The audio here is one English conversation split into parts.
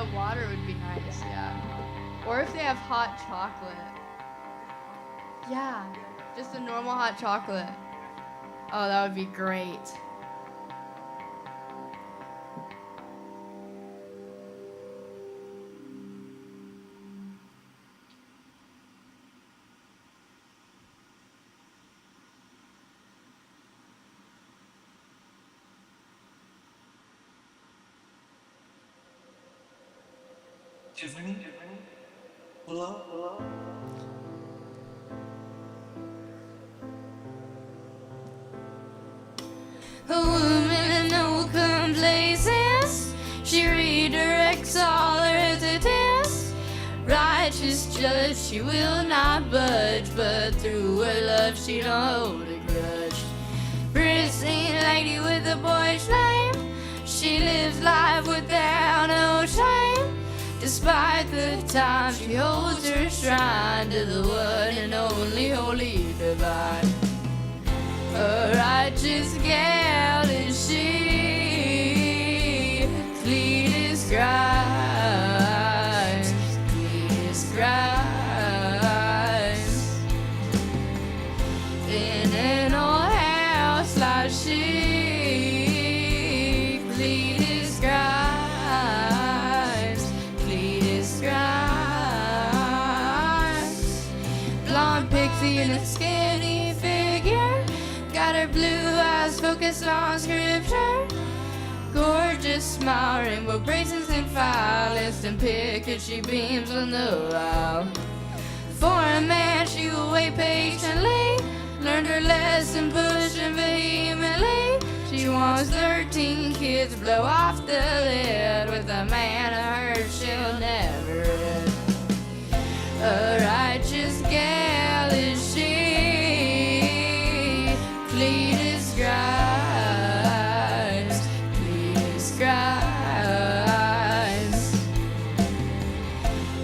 the water would be nice, yeah. Or if they have hot chocolate. Yeah, just a normal hot chocolate. Oh, that would be great. Tiffany? Hello? A woman in no complacence, she redirects all her hesitance. Righteous judge, she will not budge, but through her love she don't hold a grudge. Prissy lady with a boyish name, she lives life without no shame. Despite the time she holds her shrine to the one and only holy divine. A righteous gal is she, Cleetus Grimes, Cleetus Grimes. In an old house like she, Cleetus Grimes, Cleetus Grimes. Blonde pixie in a skinny figure, got her blue eyes focused on scripture. Gorgeous smile, rainbow braces and file, instant pick as she beams on the while. For a man she will wait patiently, learned her lesson pushing vehemently. She wants 13 kids, blow off the lid, with a man of hers she'll never end. A righteous gal is she, Cleetus Grimes, Cleetus Grimes.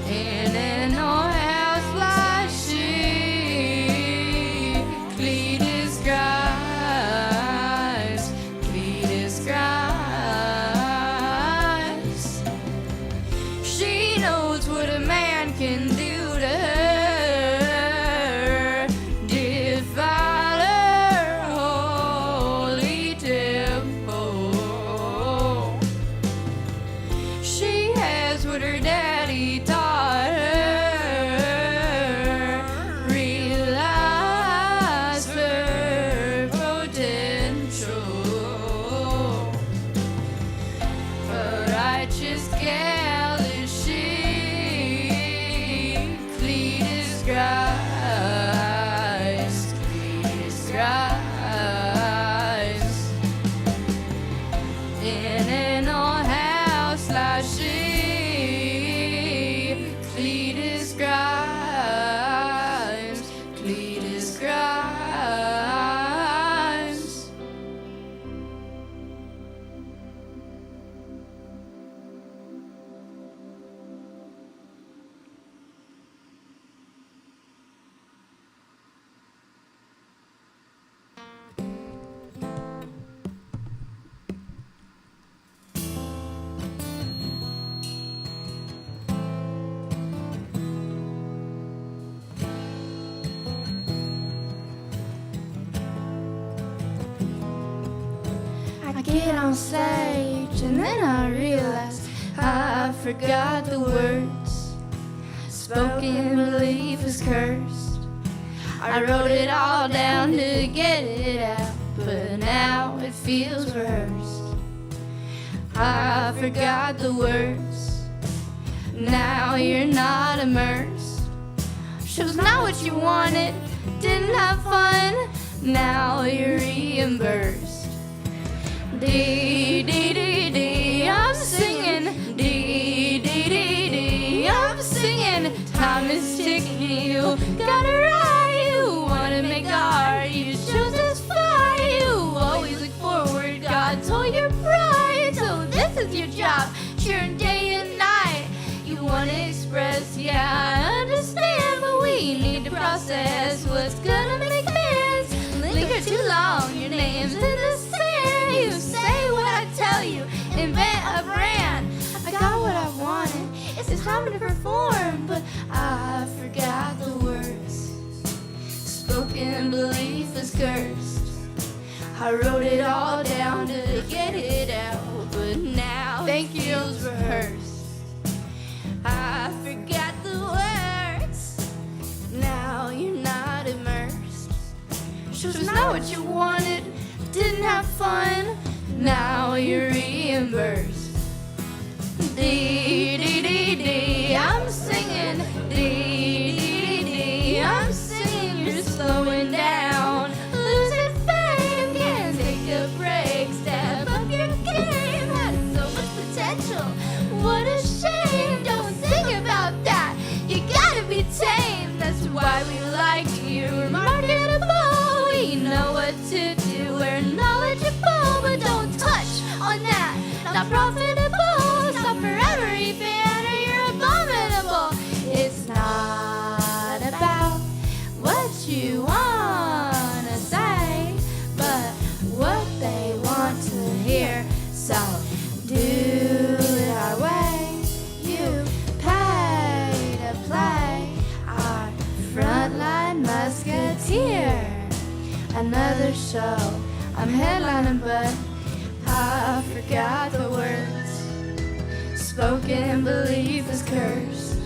In an old house like she, Cleetus Grimes, Cleetus Grimes. She knows what a man can do to her, defile her holy temple. She has what her daddy taught her, realize her potential. A righteous gal is she, Cleetus Grimes, Cleetus Grimes. In an old house like she, Cleetus Grimes, Cleetus Grimes. I get on stage and then I realize I forgot the words. Spoken belief is cursed. I wrote it all down to get it out, but now it feels rehearsed. I forgot the words. Now you're not immersed. Show's not what you wanted, didn't have fun. Now you're reimbursed. Dee dee dee dee, I'm singing. Dee dee dee dee, I'm singing. Time is ticking, you gotta ride. You wanna make art, you chose this fire. You always look forward, God told your pride. So this is your job, sure day and night. You wanna express, yeah, I understand, but we need to process what's gonna make amends. Linger too long, your name's in the sand. You say what I tell you, invent a brand. I got what I wanted. to perform, but I forgot the words. Spoken belief is cursed. I wrote it all down to get it out, but now Thank it you. feels rehearsed. I forgot the words. Now you're not immersed. Show's not what you wanted. Didn't have fun. Now you're reimbursed. Dee dee dee dee, I'm singing. Dee dee dee, I'm singing. You're slowing down, losing fame. Can't take a break. Step up your game. Had so much potential. What a shame. Don't sing about that. You gotta be tame. That's why we like you. We're marketable. We know what to do. We're knowledgeable, but don't touch on that. Not profitable. Stop forever, even, or you're abominable. It's not about what you wanna say, but what they want to hear. So do it our way. You pay to play our frontline musketeer. Another show, I'm headlining, but I forgot the words. Spoken belief is cursed.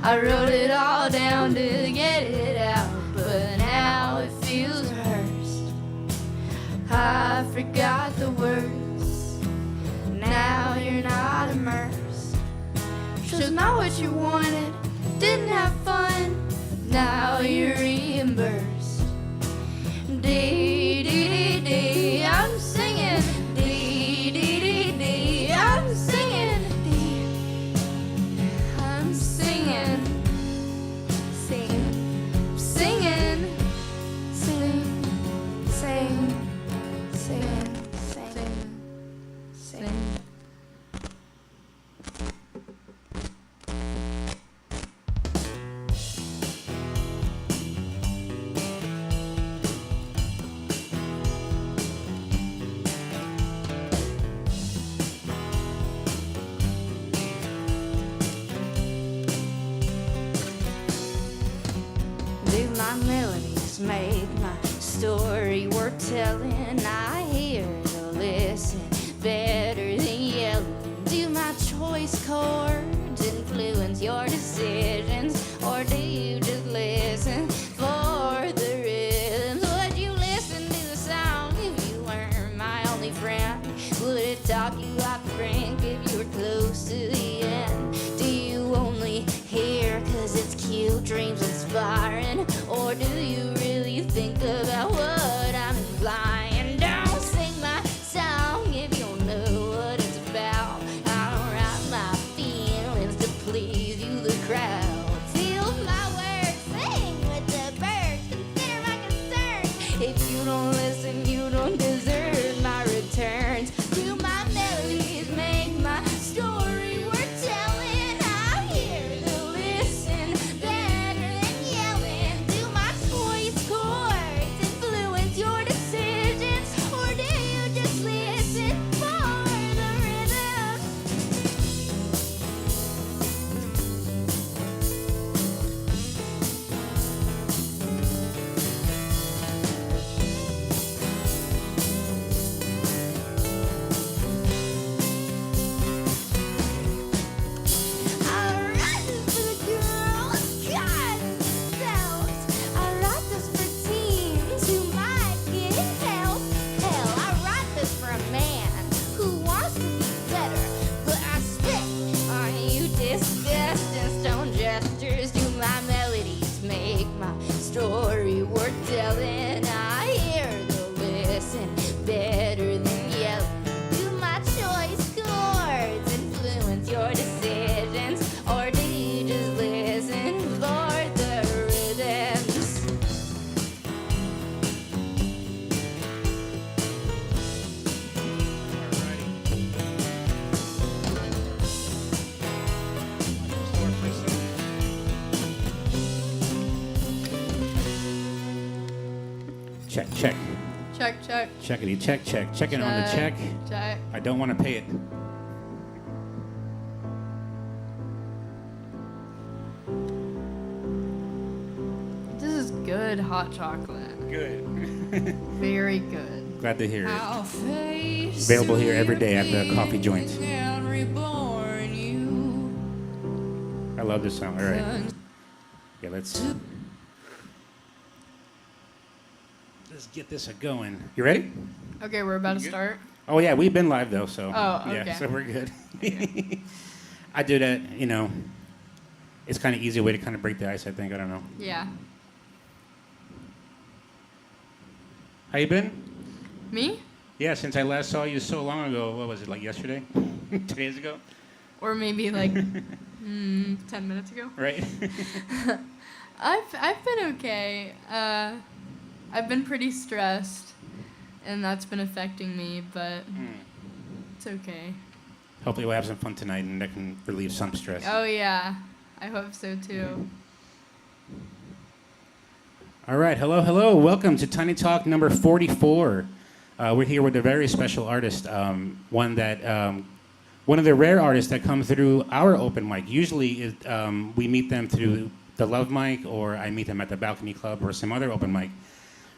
I wrote it all down to get it out, but now it feels rehearsed. I forgot the words. Now you're not immersed. Show's not what you wanted. Didn't have fun. Now you're reimbursed. Dee dee dee dee, I'm singing. Dee dee dee dee, I'm singing. Dee, I'm singing. Singing, singing, sing, sing, sing, sing, sing. Do my melodies make my story worth telling? I hear the listen better than yelling. Do my choice chords influence your decisions, or do you just listen for the rhythms? Would you listen to the song if you weren't my only friend? Would it talk you off the brink if you were close to the end? Do you only hear 'cause it's cute, dreams inspiring, or do you really think about what I'm implying? Don't sing my song if you don't know what it's about. I don't write my feelings to please you, the crowd. Feel my words, sing with the birds, consider my concerns. If you don't listen, you don't deserve my returns. Do my melodies make my story worth telling? I hear the listen better than yelling. Do my choice chords influence your decisions, or do you just listen for the rhythm? I write this for the girls, God themselves. I write this for teens who might get help. Hell, I write this for a man who wants to be better, but I spit on you disgust and stone gestures. Do my melodies make my story worth telling? I hear the listen better than yelling. Do my choice chords influence your decisions, or do you just listen for the rhythms? Check, check. Check, check. Checkity, check, check. Checking on the check. Check. I don't want to pay it. good hot chocolate. Good. Very good. Glad to hear it. I'll face Available here every day at the coffee joint. and reborn you. I love this song. All right. Yeah, let's get this going. You ready? Okay, we're about to start. Oh yeah, we've been live though, so Oh, okay. yeah, so we're good. I do that, you know. It's kind of easy way to kind of break the ice. I think. I don't know. Yeah. How you been? Me? Yeah, since I last saw you so long ago. What was it, like yesterday? 2 days ago? Or maybe like 10 minutes ago. Right. I've been okay. I've been pretty stressed, and that's been affecting me, but it's okay. Hopefully we'll have some fun tonight and that can relieve some stress. Oh yeah, I hope so too. All right, hello. Welcome to Tiny Talk number 44. We're here with a very special artist, one of the rare artists that come through our open mic. Usually we meet them through the Love Mic, or I meet them at the Balcony Club or some other open mic.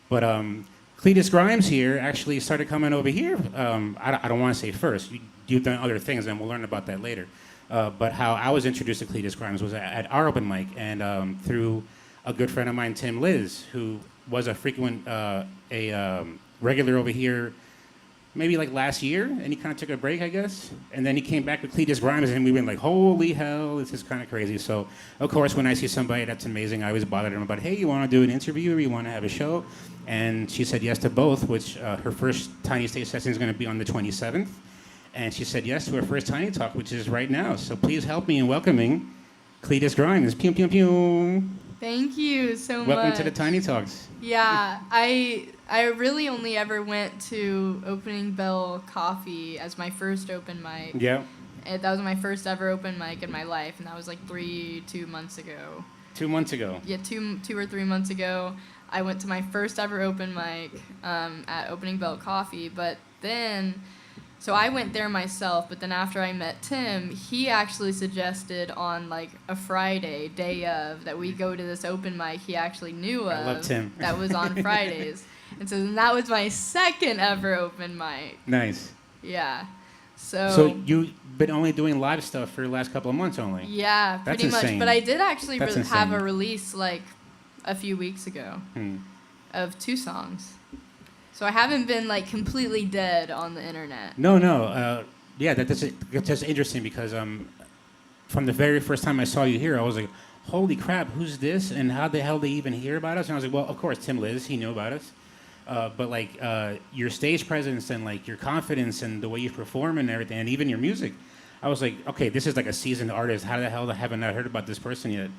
But Cleetus Grimes here actually started coming over here. I don't want to say first. You've done other things, and we'll learn about that later. But how I was introduced to Cleetus Grimes was at our open mic, and through a good friend of mine, Tim Liz, who was a frequent, regular over here, maybe like last year, and he kind of took a break, I guess. And then he came back with Cleetus Grimes, and we went like, holy hell, this is kind of crazy. So, of course, when I see somebody that's amazing, I always bother them about, hey, you want to do an interview or you want to have a show? And she said yes to both, which her first Tiny Stage session is going to be on the 27th. And she said yes to her first Tiny Talk, which is right now. So please help me in welcoming Cleetus Grimes. Pew, pew, pew. Thank you so much. Welcome to the Tiny Talks. Yeah, I really only ever went to Opening Bell Coffee as my first open mic. Yeah. And that was my first ever open mic in my life, and that was like 2 months ago. 2 months ago. Yeah, 2 or 3 months ago, I went to my first ever open mic at Opening Bell Coffee. But then, so I went there myself. But then after I met Tim, he actually suggested on like a Friday, day of, that we go to this open mic he actually knew of. I love Tim. That was on Fridays. And so then that was my second ever open mic. Nice. Yeah. So you've been only doing live stuff for the last couple of months only? Yeah, That's pretty insane. much. But I did actually That's have insane. a release like a few weeks ago of 2 songs. So I haven't been like completely dead on the internet. No. Yeah, that's just interesting because from the very first time I saw you here, I was like, holy crap, who's this? And how the hell they even hear about us? And I was like, well, of course, Tim Liz, he knew about us. But like your stage presence and like your confidence and the way you perform and everything, and even your music, I was like, okay, this is like a seasoned artist. How the hell haven't I heard about this person yet?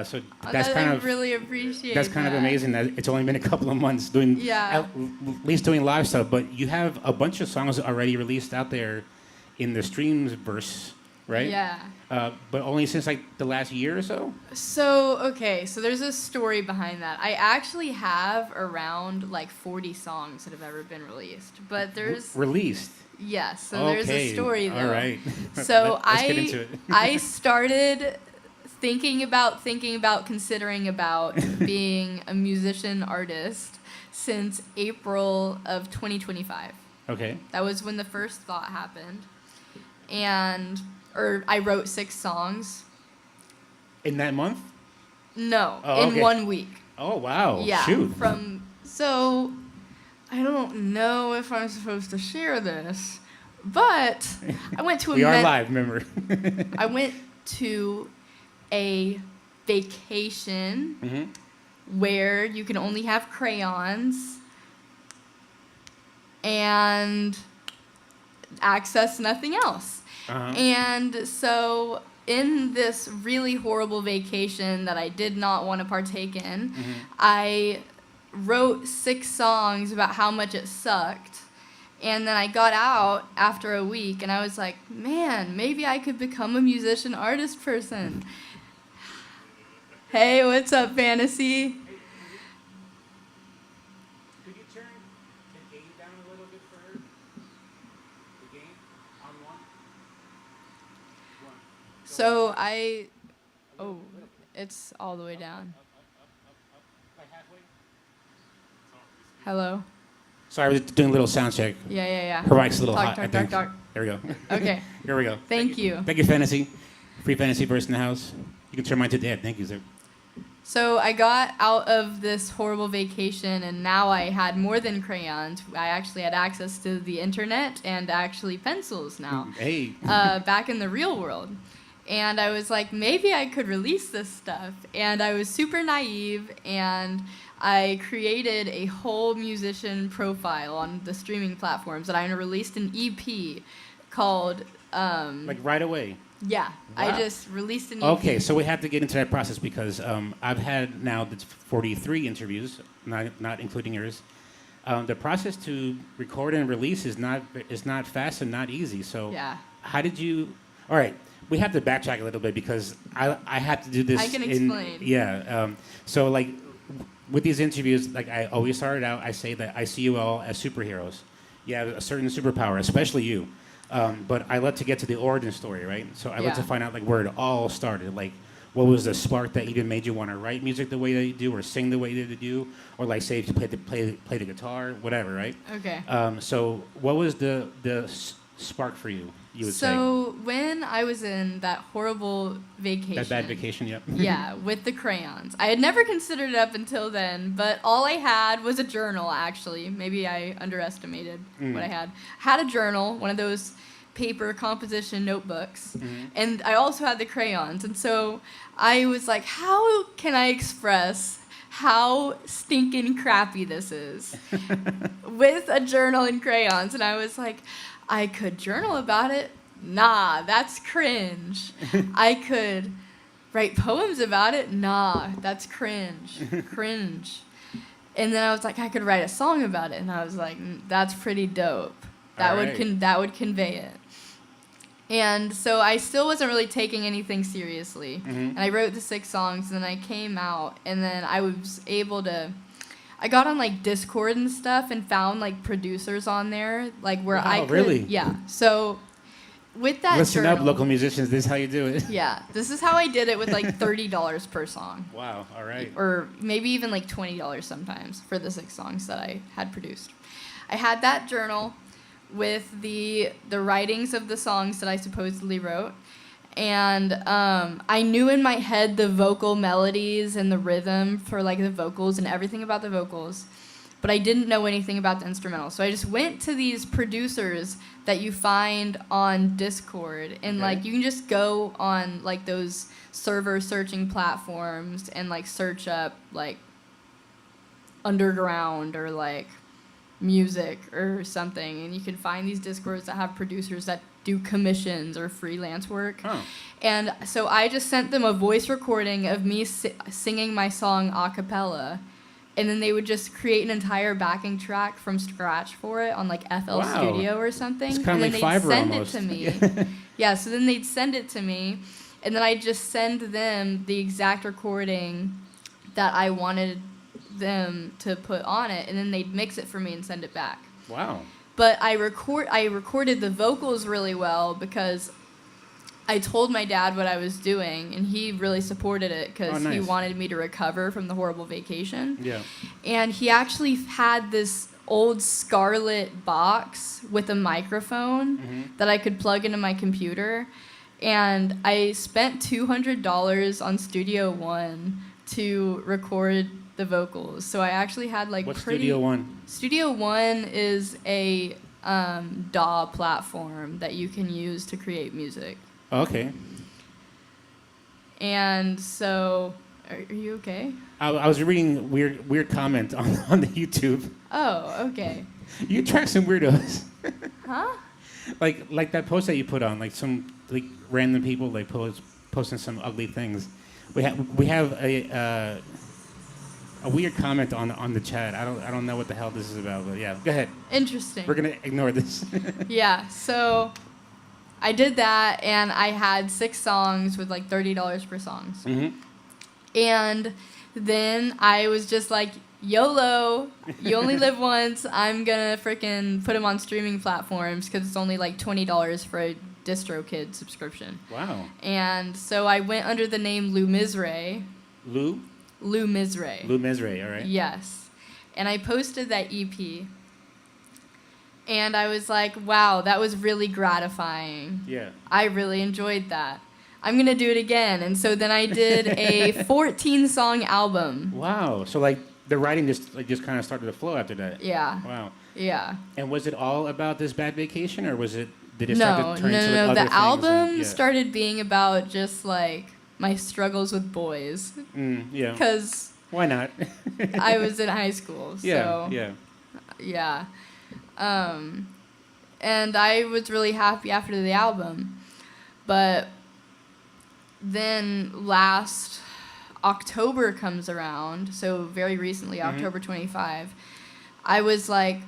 So that's kind of really appreciate. That's kind of amazing that it's only been a couple of months doing at least doing live stuff. But you have a bunch of songs already released out there in the streams verse, right? Yeah. But only since like the last year or so. So there's a story behind that. I actually have around like 40 songs that have ever been released, but there's released. Yes. So there's a story though. All right. So let's get into it. I started thinking about considering about being a musician artist since April of 2025. Okay. That was when the first thought happened. I wrote 6 songs. In that month? No, Oh, in okay. 1 week. Oh, wow. Yeah. Shoot. So I don't know if I'm supposed to share this, but I went to a We are live, remember. I went to a vacation where you can only have crayons and access nothing else. And so in this really horrible vacation that I did not want to partake in, I wrote 6 songs about how much it sucked. And then I got out after a week and I was like, man, maybe I could become a musician artist person. Hey, what's up, Fantasy? Could you turn the gain down a little bit for her? The gain on 1? So it's all the way down. Like halfway? Hello. Sorry, I was doing a little sound check. Yeah. Her mic's a little Talk, hot, I talk, think. talk. There we go. Okay. Here we go. Thank you. Thank you, Fantasy. Free Fantasy person in the house. You can turn mine to dead. Thank you, sir. So I got out of this horrible vacation, and now I had more than crayons. I actually had access to the internet and actually pencils now. Hey. Back in the real world. And I was like, maybe I could release this stuff. And I was super naive, and I created a whole musician profile on the streaming platforms, and I released an EP called... Like right away. Yeah, Wow. I just released an EP. Okay, so we have to get into that process because I've had now 43 interviews, not including yours. The process to record and release is not fast and not easy. So Yeah. how did you? All right, we have to backtrack a little bit because I have to do this. I can explain. Yeah. So like with these interviews, like I always started out, I say that I see you all as superheroes. You have a certain superpower, especially you. But I love to get to the origin story, right? So I love to Yeah. find out like where it all started. Like, what was the spark that even made you want to write music the way that you do, or sing the way that you do, or like say if you play the guitar, whatever, right? Okay. So what was the spark for you? You would say So when I was in that horrible vacation, that bad vacation, yep. yeah, with the crayons, I had never considered it up until then. But all I had was a journal. Actually, maybe I underestimated what I had. Had a journal, one of those paper composition notebooks, and I also had the crayons. And so I was like, how can I express how stinking crappy this is with a journal and crayons? And I was like, I could journal about it. Nah, that's cringe. I could write poems about it. Nah, that's cringe. Cringe. And then I was like, I could write a song about it. And I was like, that's pretty dope. That All would right. that would convey it. And so I still wasn't really taking anything seriously. And I wrote the 6 songs, and then I came out, and then I was able to... I got on like Discord and stuff and found like producers on there, like where I could, really? yeah. So with that Listen journal, up, local musicians. This is how you do it. yeah, this is how I did it with like $30 per song, Wow. All right. or maybe even like $20 sometimes for the 6 songs that I had produced. I had that journal with the writings of the songs that I supposedly wrote. And I knew in my head the vocal melodies and the rhythm for like the vocals and everything about the vocals, but I didn't know anything about the instrumental. So I just went to these producers that you find on Discord, and like you can just go on like those server searching platforms and like search up like underground or like music or something, and you can find these Discords that have producers that do commissions or freelance work. Huh. And so I just sent them a voice recording of me singing my song a cappella, and then they would just create an entire backing track from scratch for it on like FL Wow. Studio or something. It's kinda and then like they'd Fiverr send almost. it to me. Yeah, so then they'd send it to me, and then I'd just send them the exact recording that I wanted them to put on it, and then they'd mix it for me and send it back. Wow. But I recorded the vocals really well because I told my dad what I was doing, and he really supported it because Oh, he nice. wanted me to recover from the horrible vacation. Yeah. And he actually had this old Scarlett box with a microphone that I could plug into my computer. And I spent $200 on Studio One to record the vocals. So I actually had like What's pretty... Studio One? Studio One is a DAW platform that you can use to create music. Oh, okay. And so, are you okay? I was reading weird comment on the YouTube. Oh, okay. You attract some weirdos. Huh? like that post that you put on, like some like random people like posting some ugly things. We have a weird comment on the chat. I don't know what the hell this is about, but yeah, go ahead. Interesting. We're gonna ignore this. Yeah, so I did that, and I had 6 songs with like $30 per song. And then I was just like, YOLO, you only live once. I'm gonna freaking put them on streaming platforms because it's only like $20 for a DistroKid subscription. Wow. And so I went under the name Lou Misray. Lou Lou Misray. Misray, all right. Yes. and I posted that EP. And I was like, wow, that was really gratifying. Yeah. I really enjoyed that. I'm going to do it again. And so then I did a 14-song album. Wow. So like the writing just kind of started to flow after that. Yeah. Wow. Yeah. And was it all about this bad vacation, or did it start to turn into No. other The things? album Yeah. started being about just like my struggles with boys. Yeah. Because Why not? I was in high school. So Yeah. And I was really happy after the album. But then last October comes around, so very recently, October 25, I was like,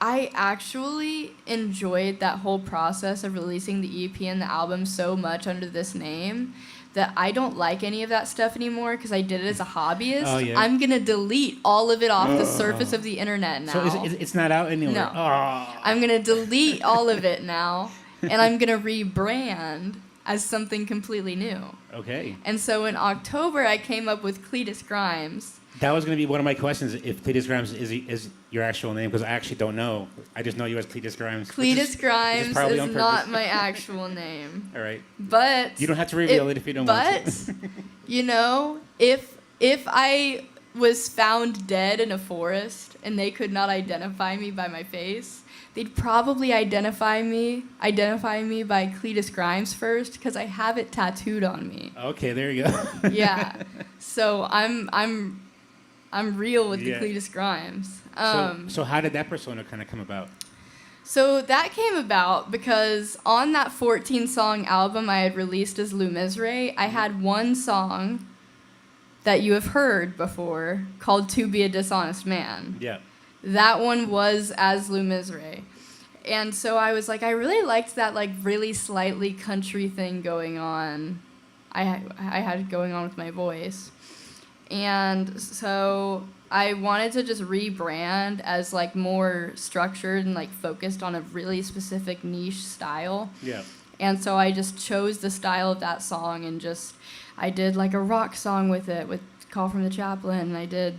I actually enjoyed that whole process of releasing the EP and the album so much under this name that I don't like any of that stuff anymore because I did it as a hobbyist. Oh, yeah. I'm going to delete all of it off the surface of the internet now. So it's not out anywhere? No. Oh. I'm going to delete all of it now, and I'm going to rebrand as something completely new. Okay. And so in October, I came up with Cleetus Grimes. That was going to be one of my questions, if Cleetus Grimes is your actual name, because I actually don't know. I just know you as Cleetus Grimes. Cleetus Grimes probably on is purpose. not my actual name. All right. But You don't have to reveal it if you don't want to. But, you know, if I was found dead in a forest and they could not identify me by my face, they'd probably identify me by Cleetus Grimes first because I have it tattooed on me. Okay, there you go. Yeah. So I'm real with the Yeah. Cleetus Grimes. So how did that persona kind of come about? So that came about because on that 14-song album I had released as Lou Misere, I had one song that you have heard before called To Be a Dishonest Man. Yeah. That one was as Lou Misere. And so I was like, I really liked that like really slightly country thing going on. I had going on with my voice. And so I wanted to just rebrand as like more structured and like focused on a really specific niche style. Yeah. And so I just chose the style of that song and I did like a rock song with it with Call from the Chaplain, and I did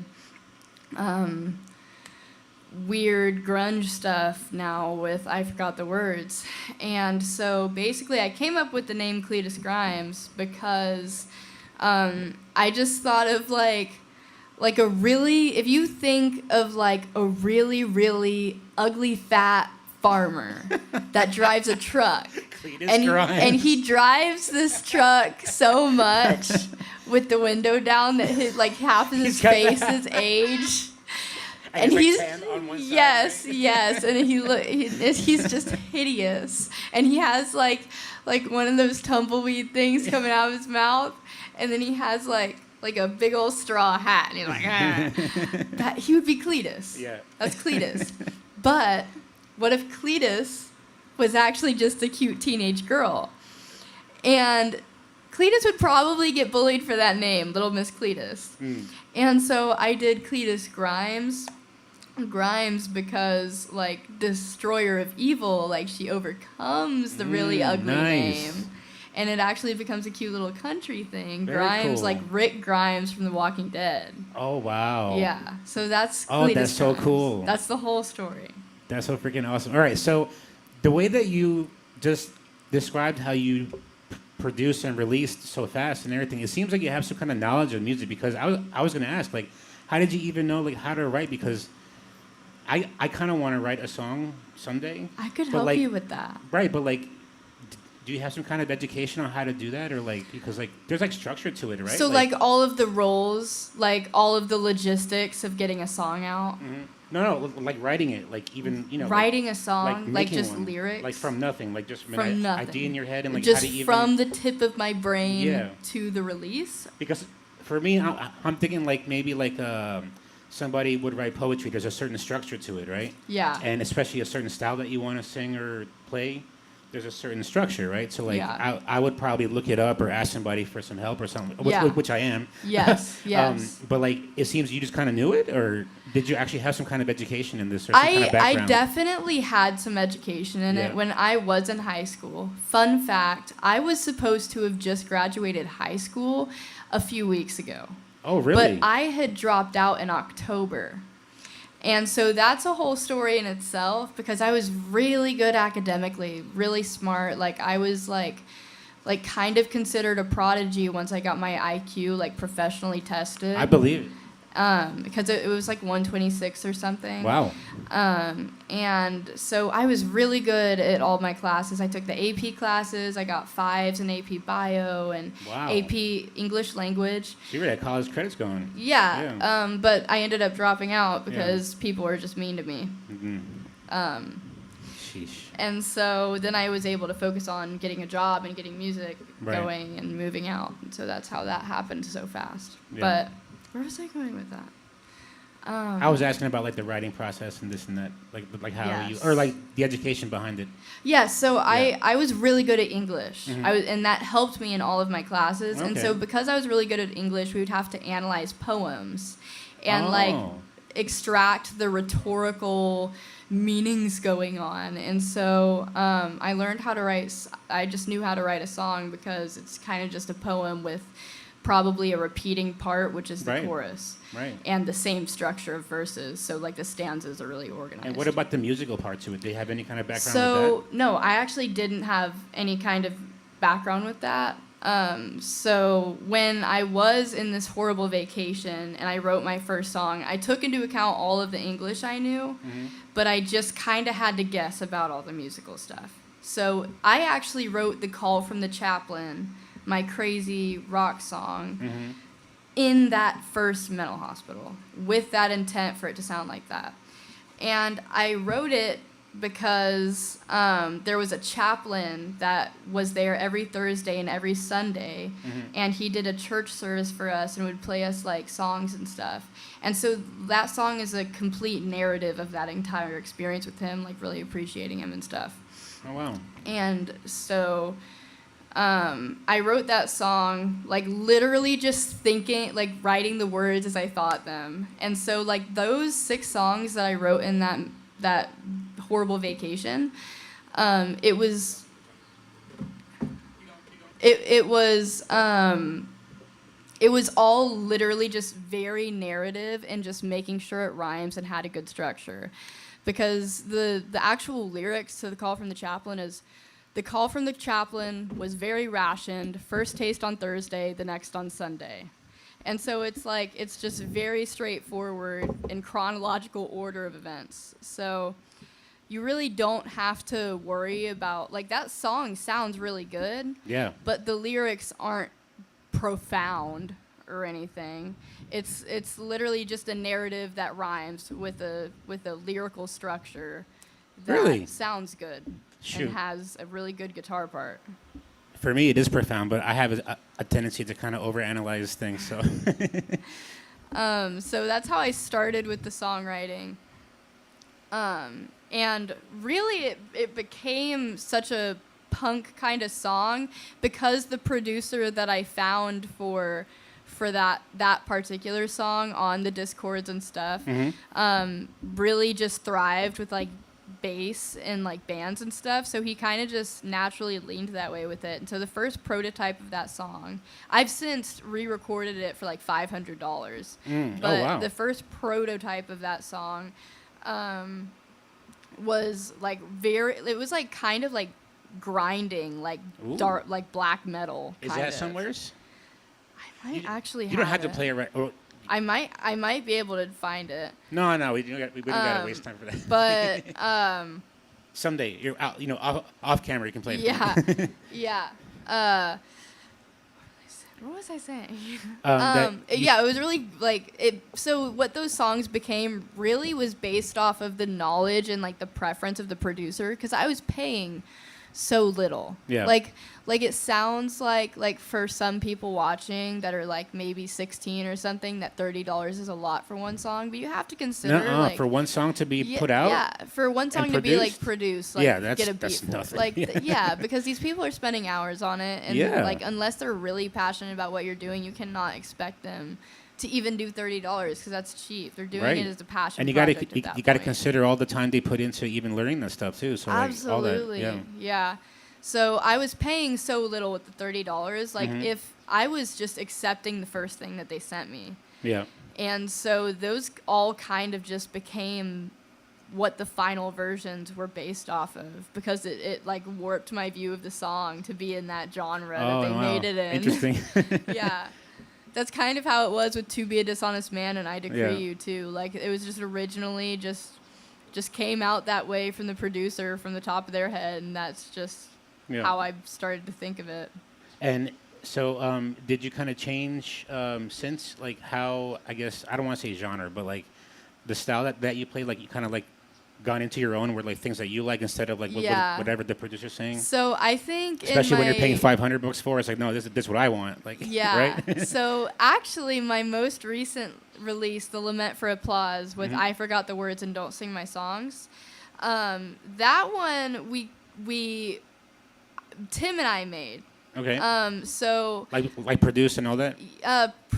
weird grunge stuff now with I forgot the words. And so basically I came up with the name Cleetus Grimes because I just thought of like a really, if you think of like a really, really ugly fat farmer that drives a truck. And he drives this truck so much with the window down that like half of his face is age. And he's like on one side, yes, and he's just hideous. And he has like one of those tumbleweed things coming out of his mouth, and then he has like a big old straw hat, and he's like, that he would be Cleetus. Yeah. That's Cleetus. But what if Cleetus was actually just a cute teenage girl? And Cleetus would probably get bullied for that name, Little Miss Cleetus. And so I did Cleetus Grimes because like destroyer of evil, like she overcomes the really ugly nice. name, and it actually becomes a cute little country thing. Very Grimes, cool. like Rick Grimes from The Walking Dead. Oh, wow. Yeah, so that's Oh, Cleetus that's so Grimes. cool. That's the whole story. That's so freaking awesome. All right, so the way that you just described how you produced and released so fast and everything, it seems like you have some kind of knowledge of music, because I was going to ask, like, how did you even know like how to write? Because I kind of want to write a song someday. I could but, help like, you with that. Right, but like, do you have some kind of education on how to do that, or like, because like there's like structure to it, right? So like all of the roles, like all of the logistics of getting a song out. No, like writing it, like even Writing like, a song, like making just one. lyrics. like from nothing, like just From an nothing. idea in your head, and like just how to even from the tip of my brain Yeah. to the release. Because for me, I'm thinking like maybe like somebody would write poetry. There's a certain structure to it, right? Yeah. And especially a certain style that you want to sing or play, there's a certain structure, right? So like Yeah. I would probably look it up or ask somebody for some help or something, Yeah. which I am. Yes, yes. But like it seems you just kind of knew it, or did you actually have some kind of education in this or some kind of I background? definitely had some education in Yeah. it when I was in high school. Fun fact, I was supposed to have just graduated high school a few weeks ago. Oh, really? But I had dropped out in October. And so that's a whole story in itself because I was really good academically, really smart. Like I was like kind of considered a prodigy once I got my IQ like professionally tested. I believe it. Because it was like 126 or something. Wow. And so I was really good at all my classes. I took the AP classes. I got 5s in AP Bio and Wow. AP English Language. So you really had college credits going. Yeah. But I ended up dropping out because people were just mean to me. Mm-hmm. Sheesh. And so then I was able to focus on getting a job and getting music going and moving out. And so that's how that happened so fast. Yeah. But where was I going with that? I was asking about like the writing process and this and that, like how Yes. you, or like the education behind it. Yeah, so I was really good at English. Mhm. And that helped me in all of my classes. And so Okay. because I was really good at English, we would have to analyze poems and like extract the rhetorical meanings going on. And so I learned how to write. I just knew how to write a song because it's kind of just a poem with probably a repeating part, which is the chorus. Right. And the same structure of verses. So like the stanzas are really organized. And what about the musical part to it? Do you have any kind of background with So no, I actually didn't have any kind of background with that. So when I was in this horrible vacation and I wrote my first song, I took into account all of the English I knew, but I just kind of had to guess about all the musical stuff. So I actually wrote The Call from the Chaplain, my crazy rock song, in that first mental hospital with that intent for it to sound like that. And I wrote it because there was a chaplain that was there every Thursday and every Sunday, and he did a church service for us and would play us like songs and stuff. And so that song is a complete narrative of that entire experience with him, like really appreciating him and stuff. Oh, wow. And so I wrote that song, like literally just thinking, like writing the words as I thought them. And so like those 6 songs that I wrote in that horrible vacation, it was all literally just very narrative and just making sure it rhymes and had a good structure. Because the actual lyrics to The Call from the Chaplain is, "The call from the chaplain was very rationed, first taste on Thursday, the next on Sunday." And so it's like, it's just very straightforward in chronological order of events. So you really don't have to worry about, like, that song sounds really good. Yeah. But the lyrics aren't profound or anything. It's literally just a narrative that rhymes with a lyrical structure that Really? sounds good. Shoot. And has a really good guitar part. For me, it is profound, but I have a tendency to kind of overanalyze things. So. So that's how I started with the songwriting. And really, it became such a punk kind of song because the producer that I found for that particular song on the Discords and stuff really just thrived with like bass and like bands and stuff, so he kind of just naturally leaned that way with it. And so the first prototype of that song, I've since re-recorded it for like $500. But wow. the first prototype of that song was like it was like kind of like grinding, like dark, like black metal. Is that somewheres? I might actually. You don't have to play it right. Or, I might be able to find it. No, we don't gotta waste time for that. But someday you're out, off camera you can play it. Yeah, yeah. What was I saying? Yeah, it was really like it. So what those songs became really was based off of the knowledge and like the preference of the producer, because I was paying so little. Yeah. Like it sounds like for some people watching that are like maybe 16 or something, that $30 is a lot for one song, but you have to consider like, for one song to be put out. Yeah, for one song to be like produced, like get a beat that's for it. nothing. Like yeah, because these people are spending hours on it, and like unless they're really passionate about what you're doing, you cannot expect them to even do $30 because that's cheap. They're doing it as a passion. And you gotta consider all the time they put into even learning this stuff too. So absolutely, like, all that, yeah. So I was paying so little with the $30. Like if I was just accepting the first thing that they sent me. Yeah. And so those all kind of just became what the final versions were based off of, because it like warped my view of the song to be in that genre that they made it in. Interesting. Yeah. That's kind of how it was with To Be a Dishonest Man and I Decree Yeah. You too. Like it was just originally just came out that way from the producer, from the top of their head, and that's just how I started to think of it. And so, did you kind of change since, like, how, I guess, I don't want to say genre, but, like, the style that you play, like, you kind of, like, gone into your own, where, like, things that you like instead of, like, whatever the producer's saying? So I think Especially when you're paying $500 for it, it's like, no, this is what I want. Like, yeah. Right? So actually, my most recent release, The Lament for Applause, with I Forgot the Words and Don't Sing My Songs, that one we Tim and I made. Okay. So like produce and all that?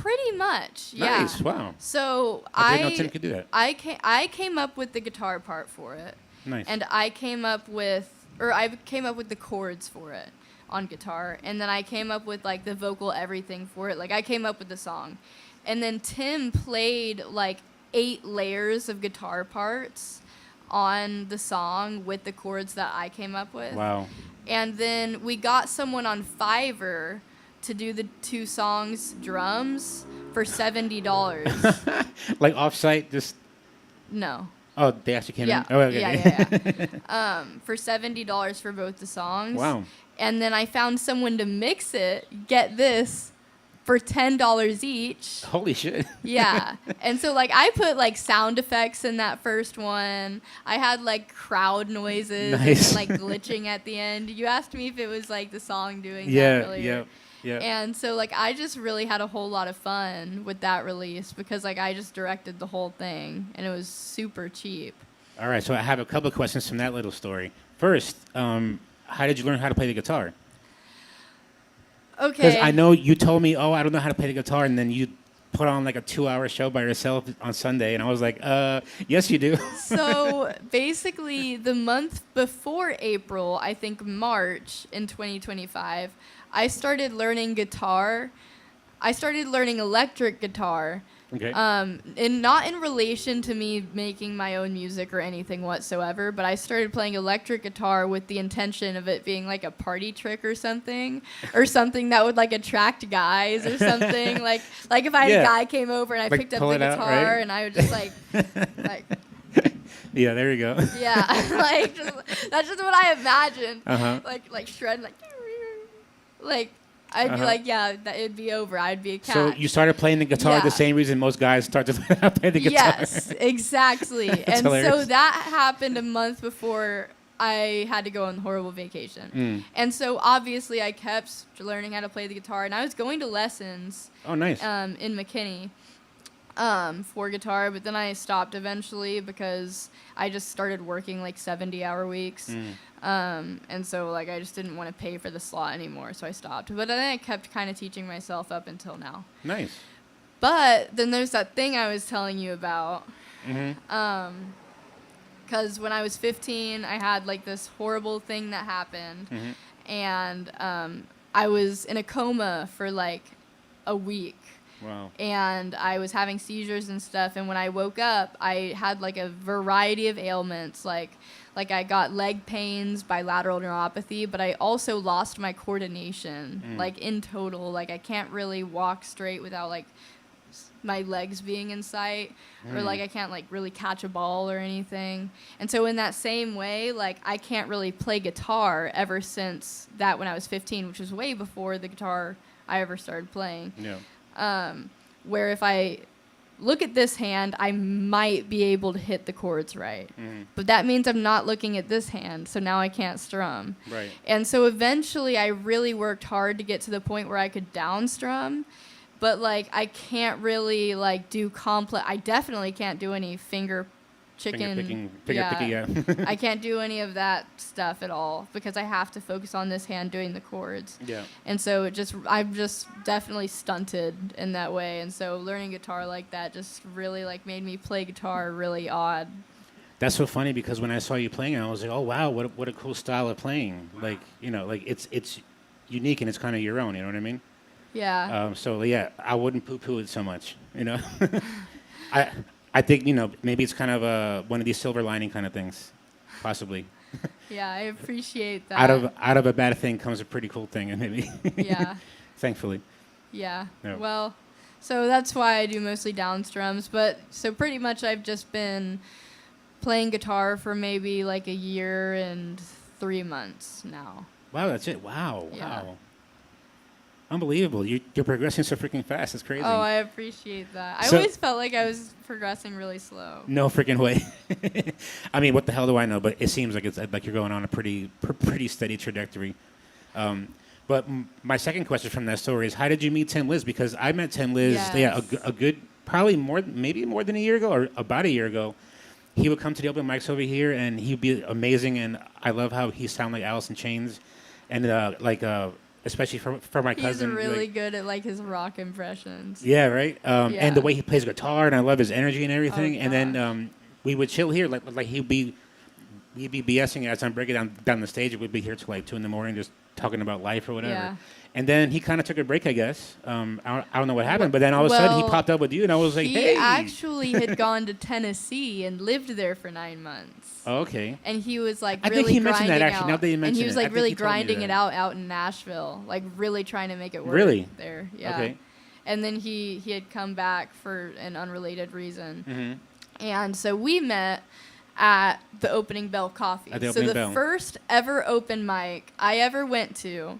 pretty much, yeah. Nice, wow. So I didn't know Tim could do that. I came up with the guitar part for it. Nice. And I came up with the chords for it on guitar, and then I came up with like the vocal everything for it. Like I came up with the song. And then Tim played like 8 layers of guitar parts on the song with the chords that I came up with. Wow. And then we got someone on Fiverr to do the 2 songs drums for $70. Like offsite, just... No. Oh, they actually came Yeah. in? Oh, okay. Yeah. For $70 for both the songs. Wow. And then I found someone to mix it, get this, for $10 each. Holy shit. Yeah. And so, like, I put, like, sound effects in that first one. I had, like, crowd noises Nice. and, like, glitching at the end. You asked me if it was, like, the song doing that Yeah, earlier. yeah. And so, like, I just really had a whole lot of fun with that release because, like, I just directed the whole thing, and it was super cheap. All right, so I have a couple of questions from that little story. First, how did you learn how to play the guitar? Okay. Because I know you told me, I don't know how to play the guitar, and then you put on like a 2-hour show by yourself on Sunday, and I was like, yes, you do. So basically, the month before April, I think March in 2025, I started learning guitar. I started learning electric guitar. Okay. And not in relation to me making my own music or anything whatsoever, but I started playing electric guitar with the intention of it being like a party trick or something that would like attract guys or something. like if I had a guy came over and I Like picked up pull the it out, guitar right? and I would just like Yeah, there you go. yeah, like that's just what I imagined. Uh-huh. Like shred like I'd be like, yeah, it'd be over. I'd be a cat. So you started playing the guitar Yeah. the same reason most guys start to learn how to play the guitar. Yes, exactly. And hilarious. so that happened a month before I had to go on the horrible vacation. And so obviously I kept learning how to play the guitar, and I was going to lessons Oh, nice. in McKinney for guitar, but then I stopped eventually because I just started working like 70-hour weeks. And so like I just didn't want to pay for the slot anymore, so I stopped. But then I kept kind of teaching myself up until now. Nice. But then there's that thing I was telling you about. Because when I was 15, I had like this horrible thing that happened, and I was in a coma for like a week. Wow. And I was having seizures and stuff, and when I woke up, I had like a variety of ailments, like I got leg pains, bilateral neuropathy, but I also lost my coordination, like in total. Like I can't really walk straight without like my legs being in sight, or like I can't like really catch a ball or anything. And so in that same way, like I can't really play guitar ever since that when I was 15, which was way before the guitar I ever started playing. Yeah. Where if I look at this hand, I might be able to hit the chords right. But that means I'm not looking at this hand, so now I can't strum. Right. And so eventually I really worked hard to get to the point where I could down strum, but like I can't really like do complex. I definitely can't do any finger picking, yeah. I can't do any of that stuff at all because I have to focus on this hand doing the chords. Yeah. And so I'm just definitely stunted in that way. And so learning guitar like that just really like made me play guitar really odd. That's so funny because when I saw you playing, I was like, oh wow, what a cool style of playing. Like, you know, like it's unique and it's kind of your own. You know what I mean? Yeah. So yeah, I wouldn't poo-poo it so much. You know. I think maybe it's kind of one of these silver lining kind of things, possibly. Yeah, I appreciate that. Out of a bad thing comes a pretty cool thing, and maybe. Yeah. Thankfully. Yeah. Yeah. Well, so that's why I do mostly down strums. But so pretty much I've just been playing guitar for maybe like a year and 3 months now. Wow, that's it. Wow, Yeah. wow. Unbelievable. You're progressing so freaking fast. It's crazy. Oh, I appreciate that. I So- always felt like I was progressing really slow. No freaking way. I mean, what the hell do I know? But it seems like it's like you're going on a pretty steady trajectory. But my second question from that story is, how did you meet Tim Liz? Because I met Tim Liz, Yes. a good, probably maybe more than a year ago, or about a year ago. He would come to the open mics over here, and he'd be amazing. And I love how he sounded like Alice in Chains, and especially for my cousin. He's really good at like his rock impressions. Yeah, right. And Yeah. the way he plays guitar, and I love his energy and everything. Oh, And then we would chill here, like we'd be BSing as I'm breaking down the stage. We'd be here till like 2 a.m. just talking about life or whatever. Yeah. And then he kind of took a break, I guess. I don't know what happened, but then all of a sudden he Well, popped up with you, and I was like, he hey. actually had gone to Tennessee and lived there for 9 months. Oh, okay. And he was like I really think he mentioned that, grinding actually, out. now that you and mention he was it. I like think really he told me grinding that. it out in Nashville, like really trying to make it work Really? there. Yeah. Okay. And then he had come back for an unrelated reason. Mm-hmm. And so we met at the Opening Bell Coffee. At the so Opening the Bell. first ever open mic I ever went to,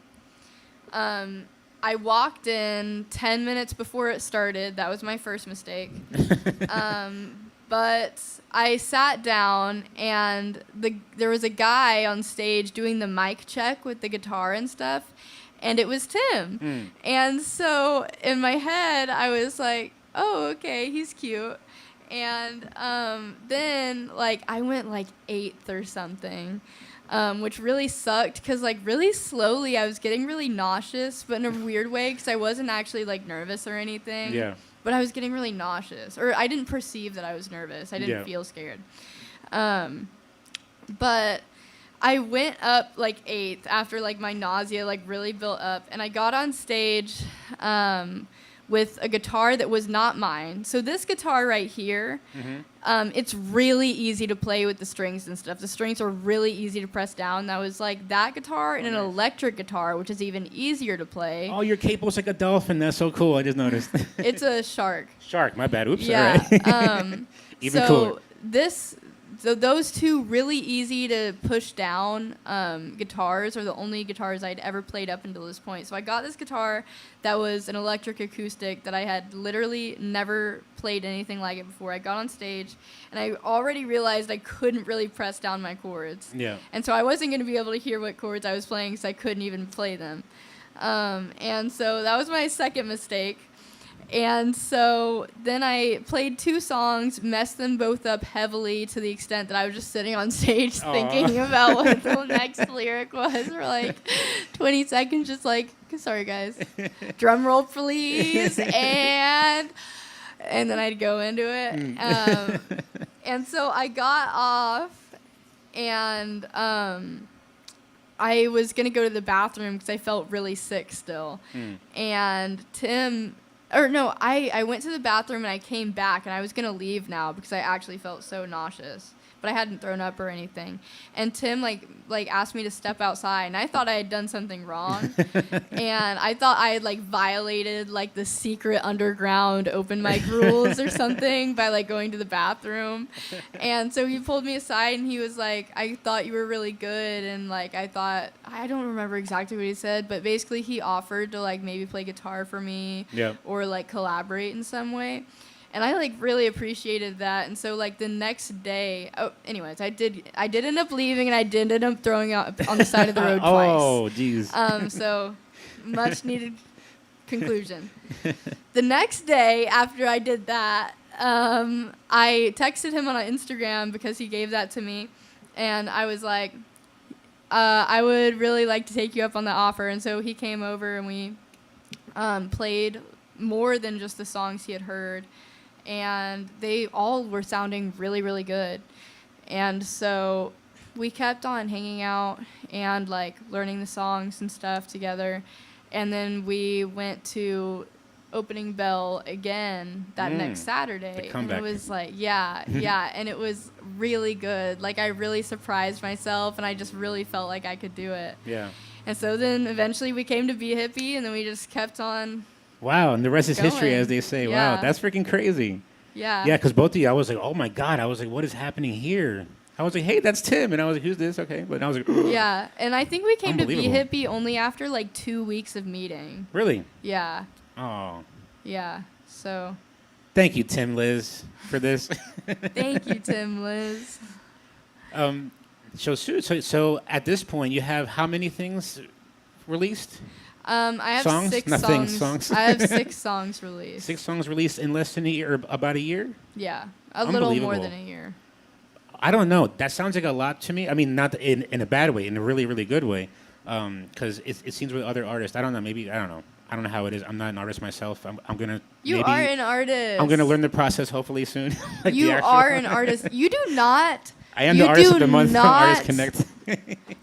I walked in 10 minutes before it started. That was my first mistake. But I sat down, and there was a guy on stage doing the mic check with the guitar and stuff, and it was Tim. Mm. And so in my head, I was like, oh, okay, he's cute. And then, like, I went, like, 8th or something, which really sucked because, like, really slowly I was getting really nauseous, but in a weird way because I wasn't actually, like, nervous or anything. Yeah. But I was getting really nauseous. Or I didn't perceive that I was nervous. I didn't Yeah. feel scared. But I went up, like, 8th after, like, my nausea, like, really built up. And I got on stage with a guitar that was not mine. So this guitar right here, it's really easy to play with the strings and stuff. The strings are really easy to press down. That was like that guitar and an electric guitar, which is even easier to play. Oh, your cable's like a dolphin. That's so cool. I just noticed. It's a shark. Shark. My bad. Oops. Yeah. All right. Even cooler. So those two really easy to push down guitars are the only guitars I'd ever played up until this point. So I got this guitar that was an electric acoustic that I had literally never played anything like it before. I got on stage, and I already realized I couldn't really press down my chords. Yeah. And so I wasn't going to be able to hear what chords I was playing because I couldn't even play them. And so that was my second mistake. And so then I played 2 songs, messed them both up heavily to the extent that I was just sitting on stage thinking about what the next lyric was for like 20 seconds, just like, sorry guys, drum roll please, and then I'd go into it. And so I got off, and I was going to go to the bathroom because I felt really sick still. And I went to the bathroom and I came back, and I was going to leave now because I actually felt so nauseous. But I hadn't thrown up or anything. And Tim like asked me to step outside, and I thought I had done something wrong. And I thought I had like violated like the secret underground open mic rules or something by like going to the bathroom. And so he pulled me aside, and he was like, I thought you were really good, and like I don't remember exactly what he said, but basically he offered to like maybe play guitar for me or like collaborate in some way. And I like really appreciated that. And so like the next day, anyways, I did end up leaving, and I did end up throwing up on the side of the road twice. Oh, jeez. So much needed conclusion. The next day after I did that, I texted him on Instagram because he gave that to me, and I was like, I would really like to take you up on the offer. And so he came over, and we played more than just the songs he had heard. And they all were sounding really, really good. And so we kept on hanging out and, like, learning the songs and stuff together. And then we went to opening bell again that next Saturday. The And comeback. it was like, yeah, and it was really good. Like, I really surprised myself, and I just really felt like I could do it. Yeah. And so then eventually we came to Be Hippie, and then we just kept on. Wow, and the rest is history, Going. as they say. Yeah. Wow, that's freaking crazy. Yeah. Yeah, because both of you, I was like, oh my God. I was like, what is happening here? I was like, hey, that's Tim. And I was like, who's this? Okay. But I was like, Yeah, and I think we came to Be Unbelievable. Hippie only after like 2 weeks of meeting. really? Yeah, Oh. yeah. So Thank you, Tim Liz, for this. thank you, Tim Liz. So at this point, you have how many things released? I have Songs? 6 Nothing, songs. songs. I have 6 songs released. 6 songs released in less than a year, or about a year? Yeah, a little more Unbelievable. than a year. I don't know. That sounds like a lot to me. I mean, not in a bad way, in a really, really good way. Because it seems with other artists, I don't know. Maybe I don't know. I don't know how it is. I'm not an artist myself. I'm gonna. You maybe, are an artist. I'm gonna learn the process hopefully soon. Like the You actual- are an artist. You do not. I am you the artist do of the month from not- Artist Connect.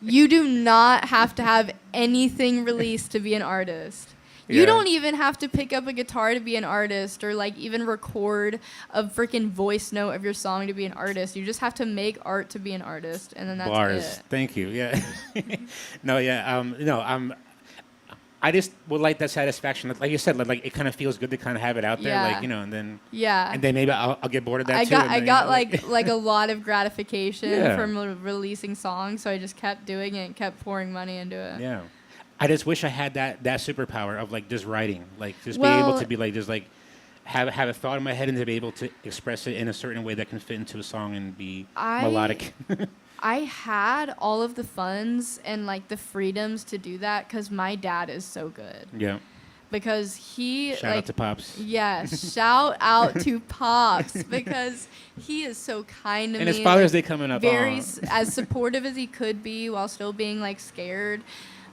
You do not have to have anything released to be an artist. Yeah. You don't even have to pick up a guitar to be an artist, or like even record a freaking voice note of your song to be an artist. You just have to make art to be an artist, and then that's Bars. it. Thank you. Yeah. No. Yeah. No. I just would like that satisfaction. Like you said, like it kind of feels good to kind of have it out there. Yeah. Like and then Yeah. maybe I'll get bored of that I too. got and I then, got you know, like a lot of gratification Yeah. from releasing songs, so I just kept doing it and kept pouring money into it. Yeah. I just wish I had that superpower of like just writing, like just being able Well- to be like just like have a thought in my head and to be able to express it in a certain way that can fit into a song and be melodic. I had all of the funds and like the freedoms to do that because my dad is so good. Yeah. Because he Shout out to Pops. Yeah, shout out to Pops because he is so kind to And me. his Father's like, Day coming up. very Aw. as supportive as he could be while still being like scared.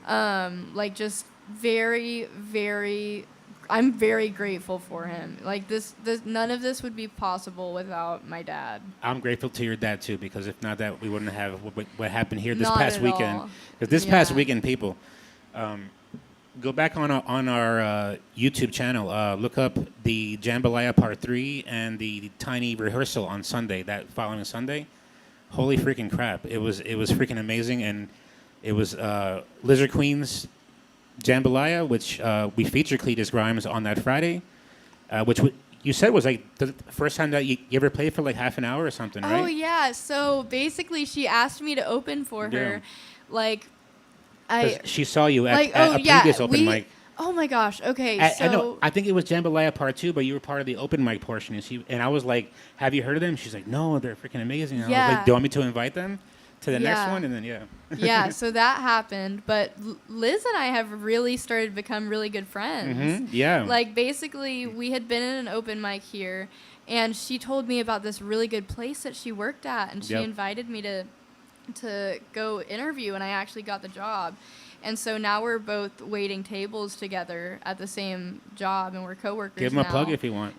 Like just very, very. I'm very grateful for him. Like this, none of this would be possible without my dad. I'm grateful to your dad too, because if not that, we wouldn't have what happened here this Not past at weekend. all. Because this past Yeah. weekend, people, go back on our YouTube channel. Look up the Jambalaya Part 3 and the Tiny Rehearsal on Sunday. That following Sunday, holy freaking crap! It was freaking amazing, and it was Lizard Queen's Jambalaya, which we featured Cleetus Grimes on that Friday, which you said was like the first time that you ever played for like half an hour or something, right? Oh yeah. So basically, she asked me to open for Yeah. her, like 'Cause she saw you at, like at a previous open mic. Oh my gosh. Okay. I know. I think it was Jambalaya Part 2, but you were part of the open mic portion. And I was like, "Have you heard of them?" She's like, "No, they're freaking amazing." And I was Yeah. like, "Do you want me to invite them to the next Yeah. one?" And then yeah. Yeah, so that happened, but Liz and I have really started to become really good friends. Yeah. Like basically, we had been in an open mic here, and she told me about this really good place that she worked at, and she Yep. invited me to go interview, and I actually got the job. And so now we're both waiting tables together at the same job, and we're coworkers. Give him a now. plug if you want.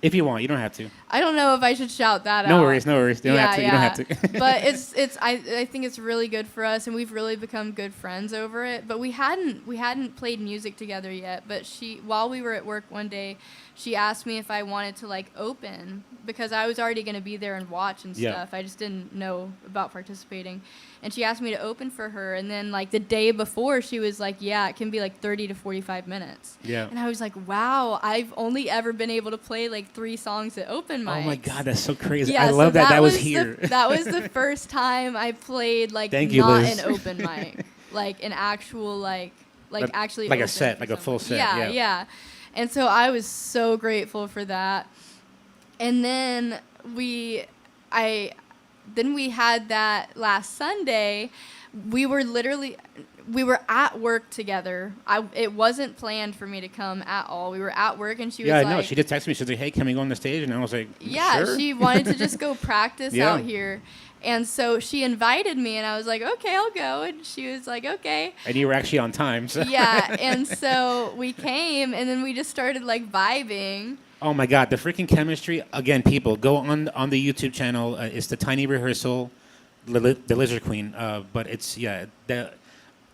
If you want, you don't have to. I don't know if I should shout that out. No worries, no worries. You don't have to. You don't have to. But I think it's really good for us, and we've really become good friends over it. But we hadn't played music together yet. But while we were at work one day, she asked me if I wanted to like open because I was already going to be there and watch and Yeah. stuff. I just didn't know about participating. And she asked me to open for her, and then like the day before, she was like, "Yeah, it can be like 30 to 45 minutes." Yeah. And I was like, "Wow, I've only ever been able to play like 3 songs at open mics." Oh my God, that's so crazy. Yeah, I so love that was here. That was the first time I played like Thank you, not Liz. an open mic, like an actual like actually like a open set, for like a full somebody. set, Yeah, yeah. yeah. And so I was so grateful for that. And then we had that last Sunday. We were at work together. It wasn't planned for me to come at all. We were at work, and she was Yeah, I like, know. She just texted me. She's like, "Hey, can we go on the stage?" And I was like, yeah, sure. she wanted to just go practice Yeah. out here. And so she invited me, and I was like, okay, I'll go. And she was like, okay. And you were actually on time. So. Yeah, and so we came, and then we just started, like, vibing. Oh, my God. The freaking chemistry. Again, people, go on the YouTube channel. It's the Tiny Rehearsal, the Lizard Queen. But it's, yeah,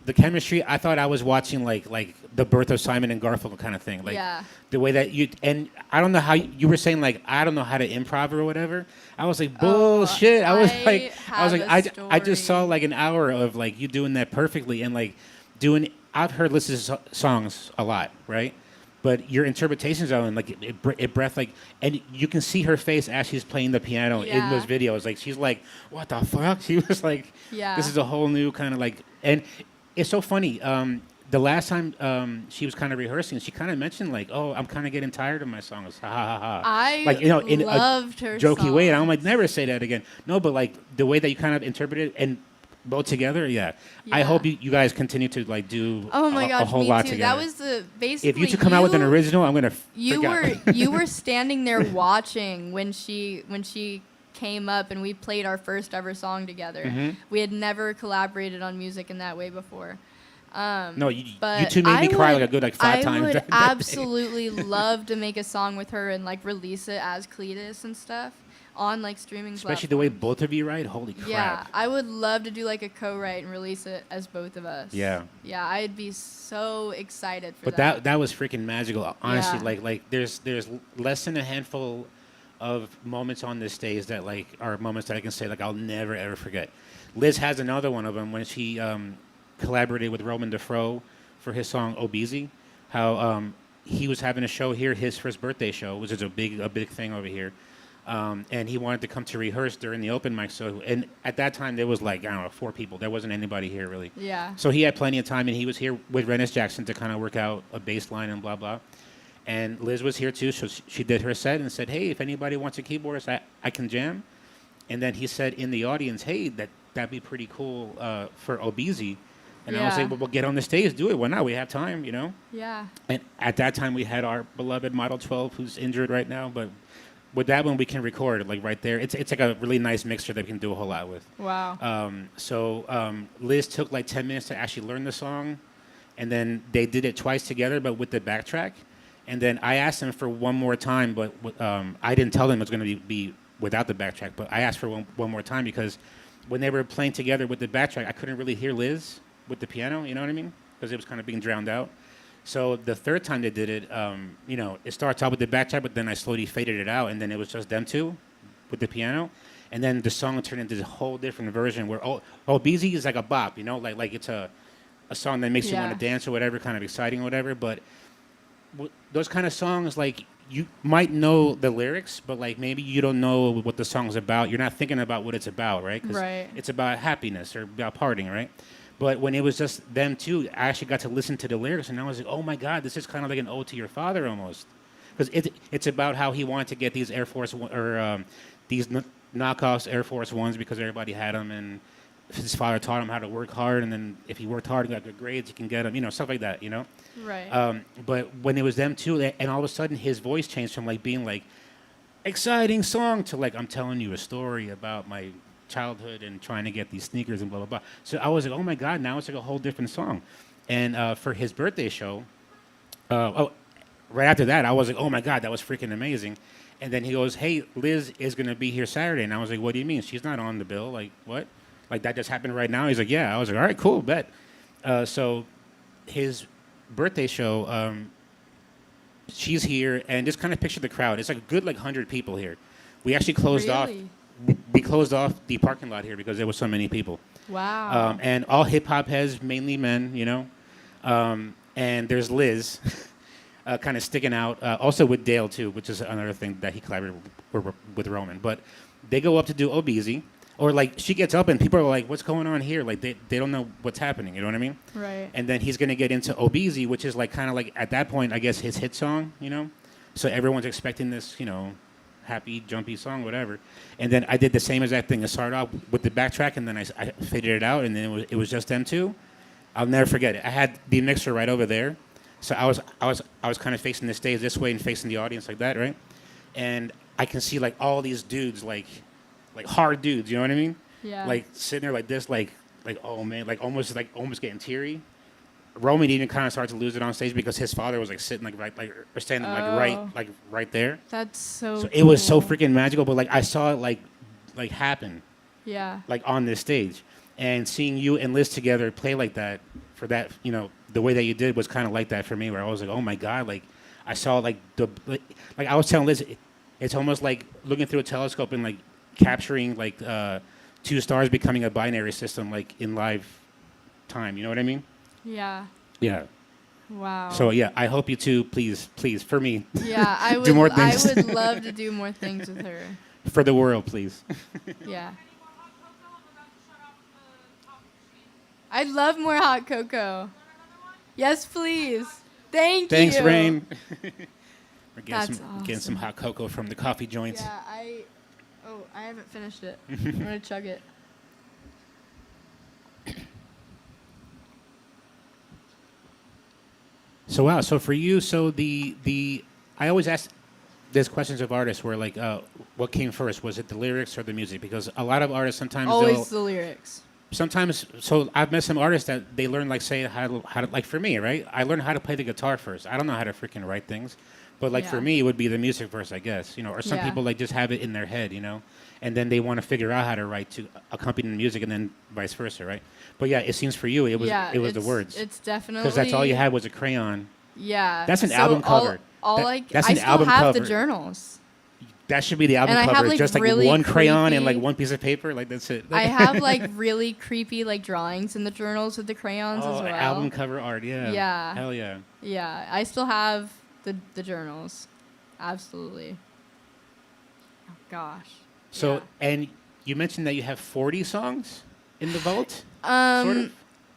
the chemistry. I thought I was watching like the birth of Simon and Garfunkel kind of thing. Like Yeah. the way that you and I don't know how you were saying like I don't know how to improv or whatever. I was like Oh, bullshit. I was like have a I just saw story. like an hour of like you doing that perfectly and like doing. I've heard Liz's songs a lot, right? But your interpretations of them, like it breath like, and you can see her face as she's playing the piano in Yeah. those videos. Like she's like, "What the fuck?" She was like, Yeah. "This is a whole new kind of like." And it's so funny. The last time she was kind of rehearsing, she kind of mentioned like, "Oh, I'm kind of getting tired of my songs." Ha ha ha ha. I Like in loved a her jokey way, and I'm songs. like, never say that again. No, but like the way that you kind of interpret it and both together, yeah. I Yeah. hope you guys continue to like do Oh my a gosh, whole me lot too. together. That was the basically. If you two come out with an original, I'm gonna You freak were out. you were standing there watching when she came up and we played our first ever song together. Mhm. We had never collaborated on music in that way before. No, you But two made me I cry would- like a good like 5 I times. would that day. absolutely love to make a song with her and like release it as Cleetus and stuff on like streaming Especially the way platforms. both of you write. Holy crap! Yeah, I would love to do like a co-write and release it as both of us. Yeah. Yeah, I'd be so excited for But that. that was freaking magical. Honestly, Yeah. like there's less than a handful of moments on this stage that like are moments that I can say like I'll never ever forget. Liz has another one of them when she collaborated with Roman DeFro for his song Obeezy. How he was having a show here, his first birthday show, which is a big thing over here. And he wanted to come to rehearse during the open mic. So, and at that time there was like I don't know 4 people. There wasn't anybody here really. Yeah. So he had plenty of time, and he was here with Rennis Jackson to kind of work out a bass line and blah blah. And Liz was here too, so she did her set and said, "Hey, if anybody wants a keyboardist, I can jam." And then he said in the audience, "Hey, that'd be pretty cool for Obeezy." And I was Yeah. like, "Well, we'll get on the stage, do it. Why not? We have time, you know." Yeah. And at that time, we had our beloved Model 12, who's injured right now, but with that one, we can record it like right there. It's like a really nice mixture that we can do a whole lot with. Wow. Liz took like 10 minutes to actually learn the song, and then they did it twice together, but with the backtrack. And then I asked them for one more time, but I didn't tell them it was going to be without the backtrack. But I asked for one more time because when they were playing together with the backtrack, I couldn't really hear Liz with the piano. You know what I mean? Because it was kind of being drowned out. So the third time they did it, it starts out with the backtrack, but then I slowly faded it out, and then it was just them two with the piano. And then the song turned into a whole different version where Busy is like a bop, like it's a song that makes you want Yeah. to dance or whatever, kind of exciting or whatever. But those kind of songs, like you might know the lyrics, but like maybe you don't know what the song's about. You're not thinking about what it's about, right? 'Cause Right. it's about happiness or about partying, right? But when it was just them two, I actually got to listen to the lyrics, and I was like, oh my God, this is kind of like an ode to your father almost. Because it's about how he wanted to get these Air Force these knockoffs Air Force Ones because everybody had them, and his father taught him how to work hard, and then if he worked hard and got good grades, he can get them, stuff like that, Right. But when it was them two, and all of a sudden his voice changed from like being like exciting song to like I'm telling you a story about my childhood and trying to get these sneakers and blah blah blah. So I was like, oh my God, now it's like a whole different song. And for his birthday show, right after that, I was like, oh my God, that was freaking amazing. And then he goes, hey, Liz is gonna be here Saturday, and I was like, what do you mean? She's not on the bill? Like what? Like that just happened right now? He's like, yeah. I was like, all right, cool, bet. So his birthday show, she's here, and just kind of picture the crowd. It's like a good 100 people here. We actually closed off. Really? We closed off the parking lot here because there was so many people. Wow. And all hip hop heads, mainly men, and there's Liz, kind of sticking out. Also with Dale too, which is another thing that he collaborated with Roman. But they go up to do Obeezy, or like she gets up and people are like, "What's going on here?" Like they don't know what's happening. You know what I mean? Right. And then he's gonna get into Obeezy, which is like kind of like at that point, I guess his hit song. So everyone's expecting this, happy, jumpy song, whatever. And then I did the same exact thing. I started off with the backtrack, and then I faded it out, and then it was just them two. I'll never forget it. I had the mixer right over there, so I was kind of facing the stage this way and facing the audience like that, right? And I can see like all these dudes, like hard dudes, you know what I mean? Yeah. Like sitting there like this, like oh man, like almost getting teary. Roman even kind of started to lose it on stage because his father was like sitting or standing Oh. right there. That's so. So it was so cool. freaking magical, but like I saw it like happen Yeah. like on this stage, and seeing you and Liz together play like that for that, the way that you did was kind of like that for me, where I was like, oh my God, like I saw like like I was telling Liz, it's almost like looking through a telescope and like capturing like two stars becoming a binary system like in live time. You know what I mean? Yeah. Yeah. Wow. So yeah, I hope you two, please, for me, Yeah, I would. do more things. I would love to do more things with her. for the world, please. Yeah. I'd love more hot cocoa. Yes, please. Thank Thanks, you. Rain. We're That's getting some awesome. hot cocoa from the coffee joints. Yeah, I haven't finished it. I'm gonna chug it. So wow, so for you, so the I always ask these questions of artists where like what came first? Was it the lyrics or the music? Because a lot of artists sometimes Always the lyrics. so I've met some artists that they learn like say how to like for me, right? I learned how to play the guitar first. I don't know how to freaking write things. But like for Yeah. me it would be the music first, I guess, or some Yeah. people like just have it in their head, and then they want to figure out how to write to accompany the music and then vice versa, right? But yeah, it seems for you it was the words. It's definitely Because that's all you had was a crayon. Yeah. That's an album cover. That's I an still album have cover. the journals. That should be the album And I have, cover. like, Just like really one crayon and like creepy- one piece of paper. Like that's it. I have like really creepy like drawings in the journals with the crayons as well. Album cover art. Yeah. Yeah. Hell yeah. Yeah, I still have the journals. Absolutely. Oh gosh. So Yeah. and you mentioned that you have 40 songs in the vault, Um, sort of,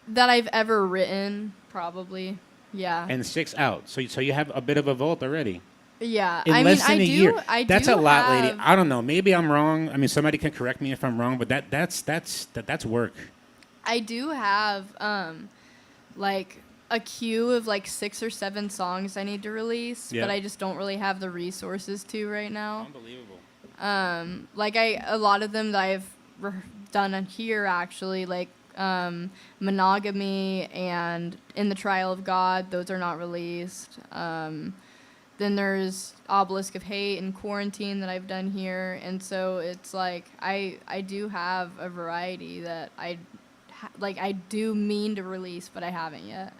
that I've ever written, probably. Yeah. and 6 out. So you have a bit of a vault already. Yeah. In I less mean, than I a do. year. I That's do a lot, lady. have- I don't know. Maybe I'm wrong. I mean, somebody can correct me if I'm wrong, but that's work. I do have like a queue of like 6 or 7 songs I need to release, Yeah. but I just don't really have the resources to right now. Unbelievable. Like a lot of them that I've done on here actually, like Monogamy and In the Trial of God, those are not released. Then there's Obelisk of Hate and Quarantine that I've done here, and so it's like I do have a variety that I do mean to release, but I haven't yet.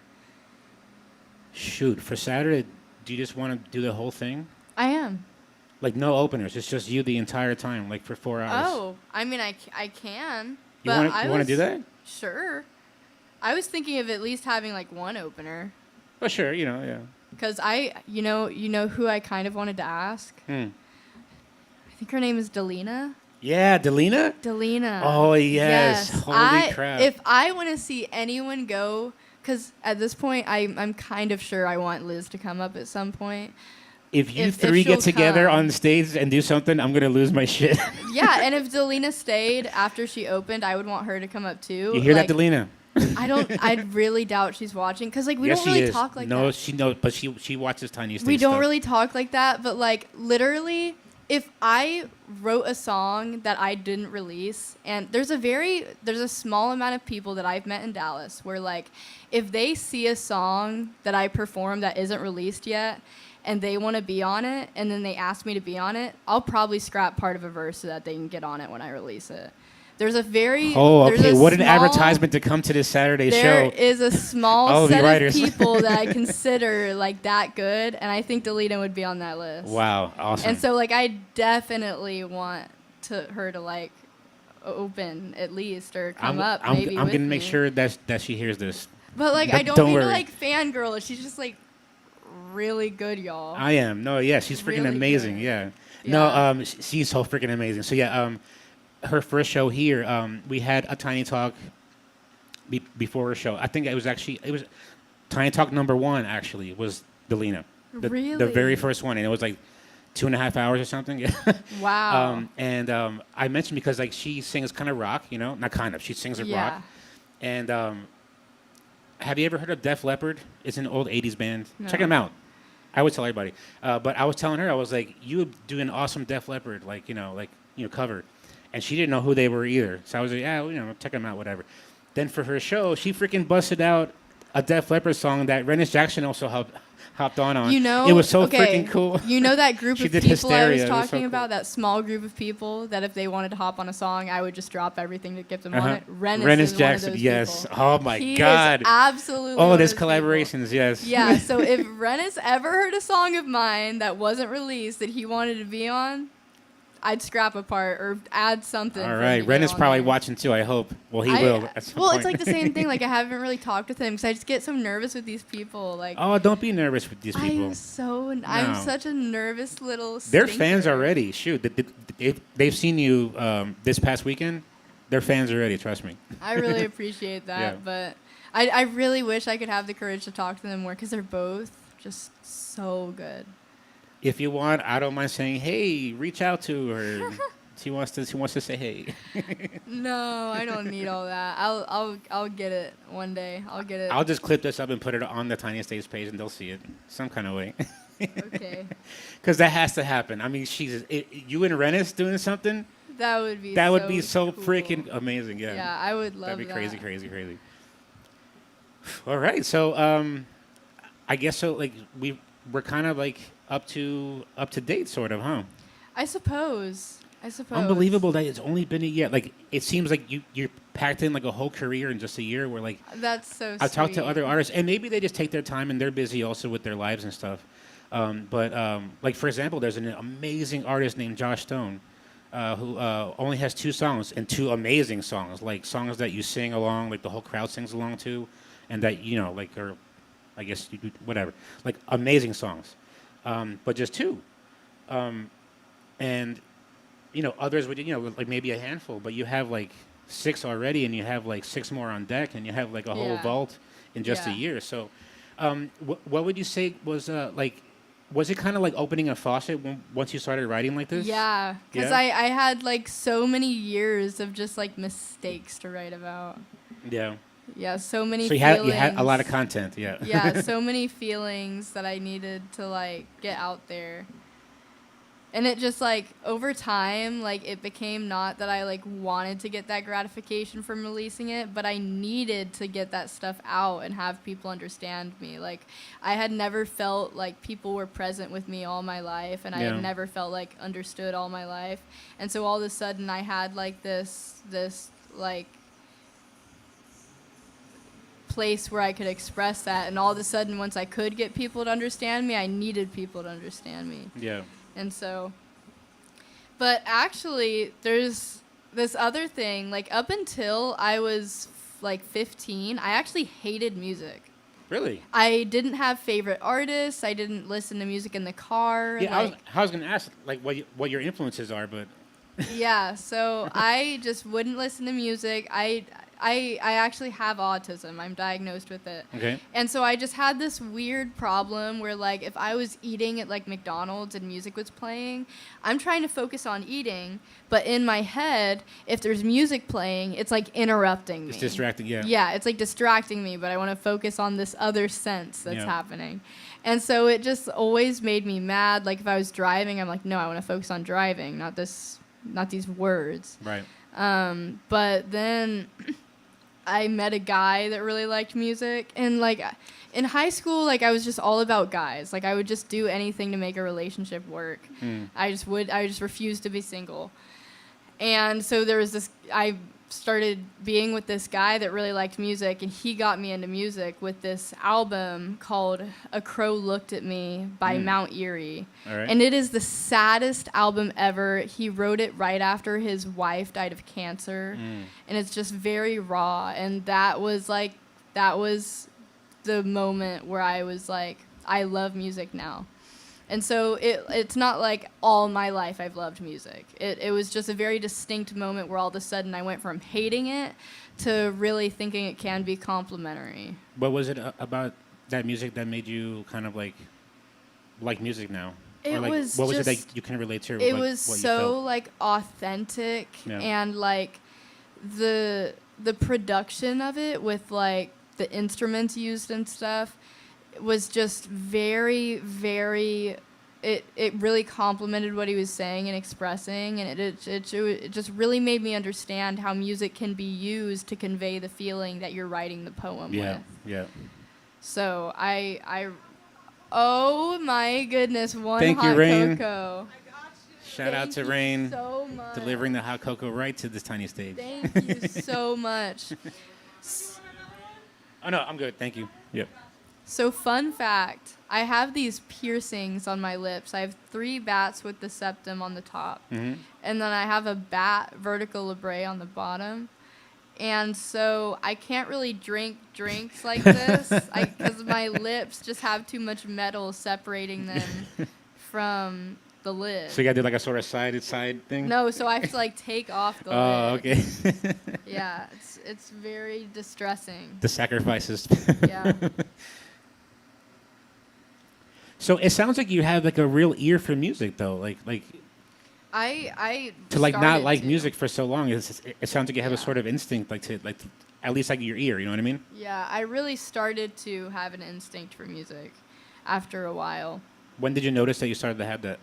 Shoot, for Saturday, do you just want to do the whole thing? I am. Like no openers, it's just you the entire time, like for 4 hours. Oh, I mean I can. You But want to do that? Sure. I was thinking of at least having like one opener. Oh, sure. Yeah. Because you know who I kind of wanted to ask? I think her name is Delina. Yeah, Delina? Delina. Oh, yes. Holy crap. If I want to see anyone go, because at this point, I'm kind of sure I want Liz to come up at some point. If you if three get she'll together come. on stage and do something, I'm going to lose my shit. Yeah, and if Delina stayed after she opened, I would want her to come up too. You hear Like, that, Delina? I really doubt she's watching, because like we Yes, don't she really is. talk like no, that. she knows, but she watches Tiny State We don't stuff. really talk like that, but like literally, if I wrote a song that I didn't release, and there's a small amount of people that I've met in Dallas where like if they see a song that I perform that isn't released yet and they want to be on it and then they ask me to be on it, I'll probably scrap part of a verse so that they can get on it when I release it. There's a very there's okay. a What an small- advertisement to come to this Saturday There show. is a small All the set writers. of people that I consider like that good, and I think Delina would be on that list. Wow, awesome. And so like I definitely want her to like open at least or come up maybe I'm with gonna make me. sure that she hears this. But like but I don't don't mean to worry. like fangirl. She's just like really good, y'all. I am. No, yeah, she's freaking Really amazing. good. Yeah. Yeah. No, she's so freaking amazing. So yeah, her first show here, we had a Tiny Talk before her show. I think it was Tiny Talk #1 actually was Delina. The Really? very first one, and it was like 2.5 hours or something. Yeah. Wow. I mentioned because like she sings kind of rock, not kind of. She sings a Yeah. rock. And have you ever heard of Def Leppard? It's an old '80s band. No. Check them out. I would tell everybody. But I was telling her, I was like, you would do an awesome Def Leppard, cover. And she didn't know who they were either. So I was like, yeah, check them out, whatever. Then for her show, she freaking busted out a Def Leppard song that Rennis Jackson also hopped on. You know, it was so okay, freaking cool. You know that group She of did people I was Hysteria. It was so talking cool. about, that small group of people that if they wanted to hop on a song, I would just drop everything to get them on it. Rennis is Jackson, one of those yes. people. Oh my He God. is absolutely. Oh, one there's of those people. collaborations, yes. Yeah, so if Rennis ever heard a song of mine that wasn't released that he wanted to be on, I'd scrap a part or add something. All for him right, to get Rennis on probably there. watching too. I hope. Well, he will. At some Well, point. it's like the same thing. Like I haven't really talked with him because I just get so nervous with these people. Like Oh, don't be nervous with these people. I'm such a nervous little. They're fans stinker. already. Shoot, they've seen you this past weekend. They're fans already. Trust me. I really appreciate that, Yeah. but I really wish I could have the courage to talk to them more because they're both just so good. If you want, I don't mind saying, "Hey, reach out to her." She wants to say, "Hey." No, I don't need all that. I'll get it one day. I'll get it. I'll just clip this up and put it on the Tiny Stage page, and they'll see it some kind of way. Okay. Because that has to happen. I mean, you and Rennis doing something. That would be. That would be so cool. freaking amazing. Yeah. Yeah, I would love That'd be that. crazy, crazy, crazy. All right, so I guess so. Like we're kind of like up to date, sort of, huh? I suppose. Unbelievable that it's only been a year. Like it seems like you're packed in like a whole career in just a year. Where like That's so. I've talked to sweet. other artists, and maybe they just take their time and they're busy also with their lives and stuff. But like for example, there's an amazing artist named Josh Stone. Who only has 2 songs and 2 amazing songs, like songs that you sing along, like the whole crowd sings along to, and that like are, I guess you do whatever, like amazing songs, but just 2, and others would like maybe a handful, but you have like 6 already, and you have like 6 more on deck, and you have like a whole Yeah. vault in just a Yeah. year. So, what would you say was like? Was it kind of like opening a faucet once you started writing like this? Yeah, because Yeah? I had like so many years of just like mistakes to write about. Yeah. Yeah, so many. So you feelings. had a lot of content, yeah. Yeah, so many feelings that I needed to like get out there. And it just like over time, like it became not that I like wanted to get that gratification from releasing it, but I needed to get that stuff out and have people understand me. Like I had never felt like people were present with me all my life, and I Yeah. had never felt like understood all my life. And so all of a sudden I had like this like place where I could express that, and all of a sudden once I could get people to understand me, I needed people to understand me. Yeah. And so, but actually, there's this other thing. Like, up until I was, like, 15, I actually hated music. Really? I didn't have favorite artists. I didn't listen to music in the car. Yeah, like, I was going to ask, like, what your influences are, but... yeah, so I just wouldn't listen to music. I actually have autism. I'm diagnosed with it. Okay. And so I just had this weird problem where, like, if I was eating at, like, McDonald's and music was playing, I'm trying to focus on eating, but in my head, if there's music playing, it's, like, interrupting me. It's distracting, yeah. Yeah, it's, like, distracting me, but I want to focus on this other sense that's Yeah. happening. And so it just always made me mad. Like, if I was driving, I'm like, no, I want to focus on driving, not these words. Right. But then I met a guy that really liked music, and like in high school, like I was just all about guys. Like I would just do anything to make a relationship work. I just refused to be single. And so there was I started being with this guy that really liked music, and he got me into music with this album called A Crow Looked at Me by Mount Erie. All right. And it is the saddest album ever. He wrote it right after his wife died of cancer. And it's just very raw. And that was the moment where I was like, I love music now. And so it's not like all my life I've loved music. It was just a very distinct moment where all of a sudden I went from hating it to really thinking it can be complimentary. What was it about that music that made you kind of like music now? It or like, was what was it just- that you can relate to? It like, was what you so felt? like authentic, Yeah. and like the production of it with like the instruments used and stuff was just very, very. It really complimented what he was saying and expressing, and it just really made me understand how music can be used to convey the feeling that you're writing the poem Yeah, with. yeah. So oh my goodness, one Thank you, hot Rain. cocoa. Shout out Thank to you Rain, so much. delivering the hot cocoa right to this tiny stage. Thank you so much. Oh, no, I'm good. Thank you. Yep. So fun fact, I have these piercings on my lips. I have 3 bats with the septum on the top. Mm-hmm. And then I have a bat vertical labrae on the bottom. And so I can't really drink drinks like this because my lips just have too much metal separating them from the lid. So you got to do like a sort of side thing? No, so I have to like take off the Oh, lid. okay. Yeah, it's very distressing. The sacrifices. Yeah. So it sounds like you have like a real ear for music, though. Like I to like not started like to. music for so long. It sounds like you have a Yeah. sort of instinct, like to at least like your ear. You know what I mean? Yeah, I really started to have an instinct for music after a while. When did you notice that you started to have that?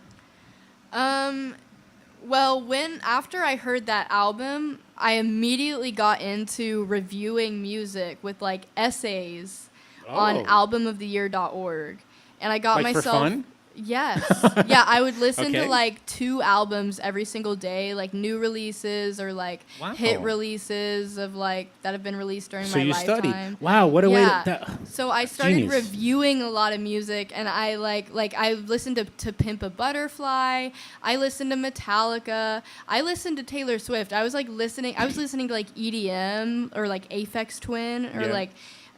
Well, after I heard that album, I immediately got into reviewing music with like essays on Oh. albumoftheyear.org. And I got Like for myself fun? Yes. Yeah, I would listen Okay. to like 2 albums every single day, like new releases or like Wow. hit releases of like that have been released during So my you lifetime. studied. Wow, what a way Yeah. that. So I started Genius. reviewing a lot of music, and I like I listened to Pimp a Butterfly. I listened to Metallica. I listened to Taylor Swift. I was listening to like EDM or like Aphex Twin or Yeah. like.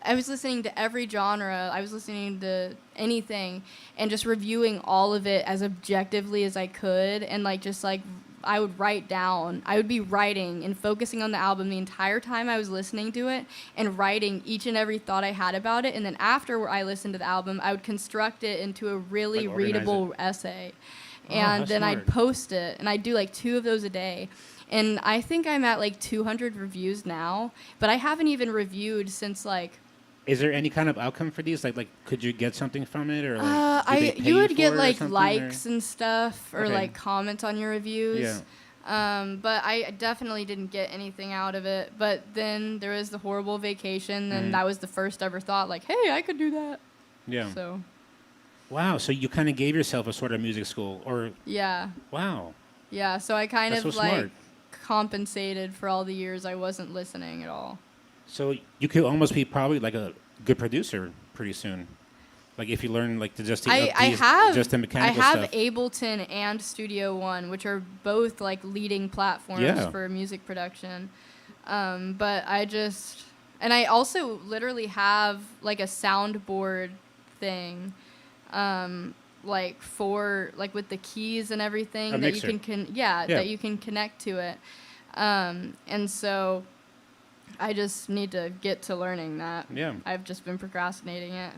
I was listening to every genre. I was listening to anything and just reviewing all of it as objectively as I could. And I would write down. I would be writing and focusing on the album the entire time I was listening to it and writing each and every thought I had about it. And then after I listened to the album, I would construct it into a really Like organize readable essay. Oh, And that's then smart. I'd post it. And I'd do like 2 of those a day. And I think I'm at like 200 reviews now. But I haven't even reviewed since like... Is there any kind of outcome for these? Like could you get something from it, or like do they pay you would for get it or like something, likes or? and stuff or Okay. like comments on your reviews. Yeah. But I definitely didn't get anything out of it. But then there was the horrible vacation, and Mhm. that was the first ever thought like, hey, I could do that. Yeah. So Wow. So you kind of gave yourself a sort of music school, or yeah, wow. yeah. So I kind That's of so like smart. compensated for all the years I wasn't listening at all. So you could almost be probably like a good producer pretty soon. Like if you learn like to just the mechanical I have stuff. Ableton and Studio One, which are both like leading platforms Yeah. for music production. But I also literally have like a soundboard thing, like for like with the keys and everything A that mixer. you can Yeah. that you can connect to it. And so I just need to get to learning that. Yeah. I've just been procrastinating it.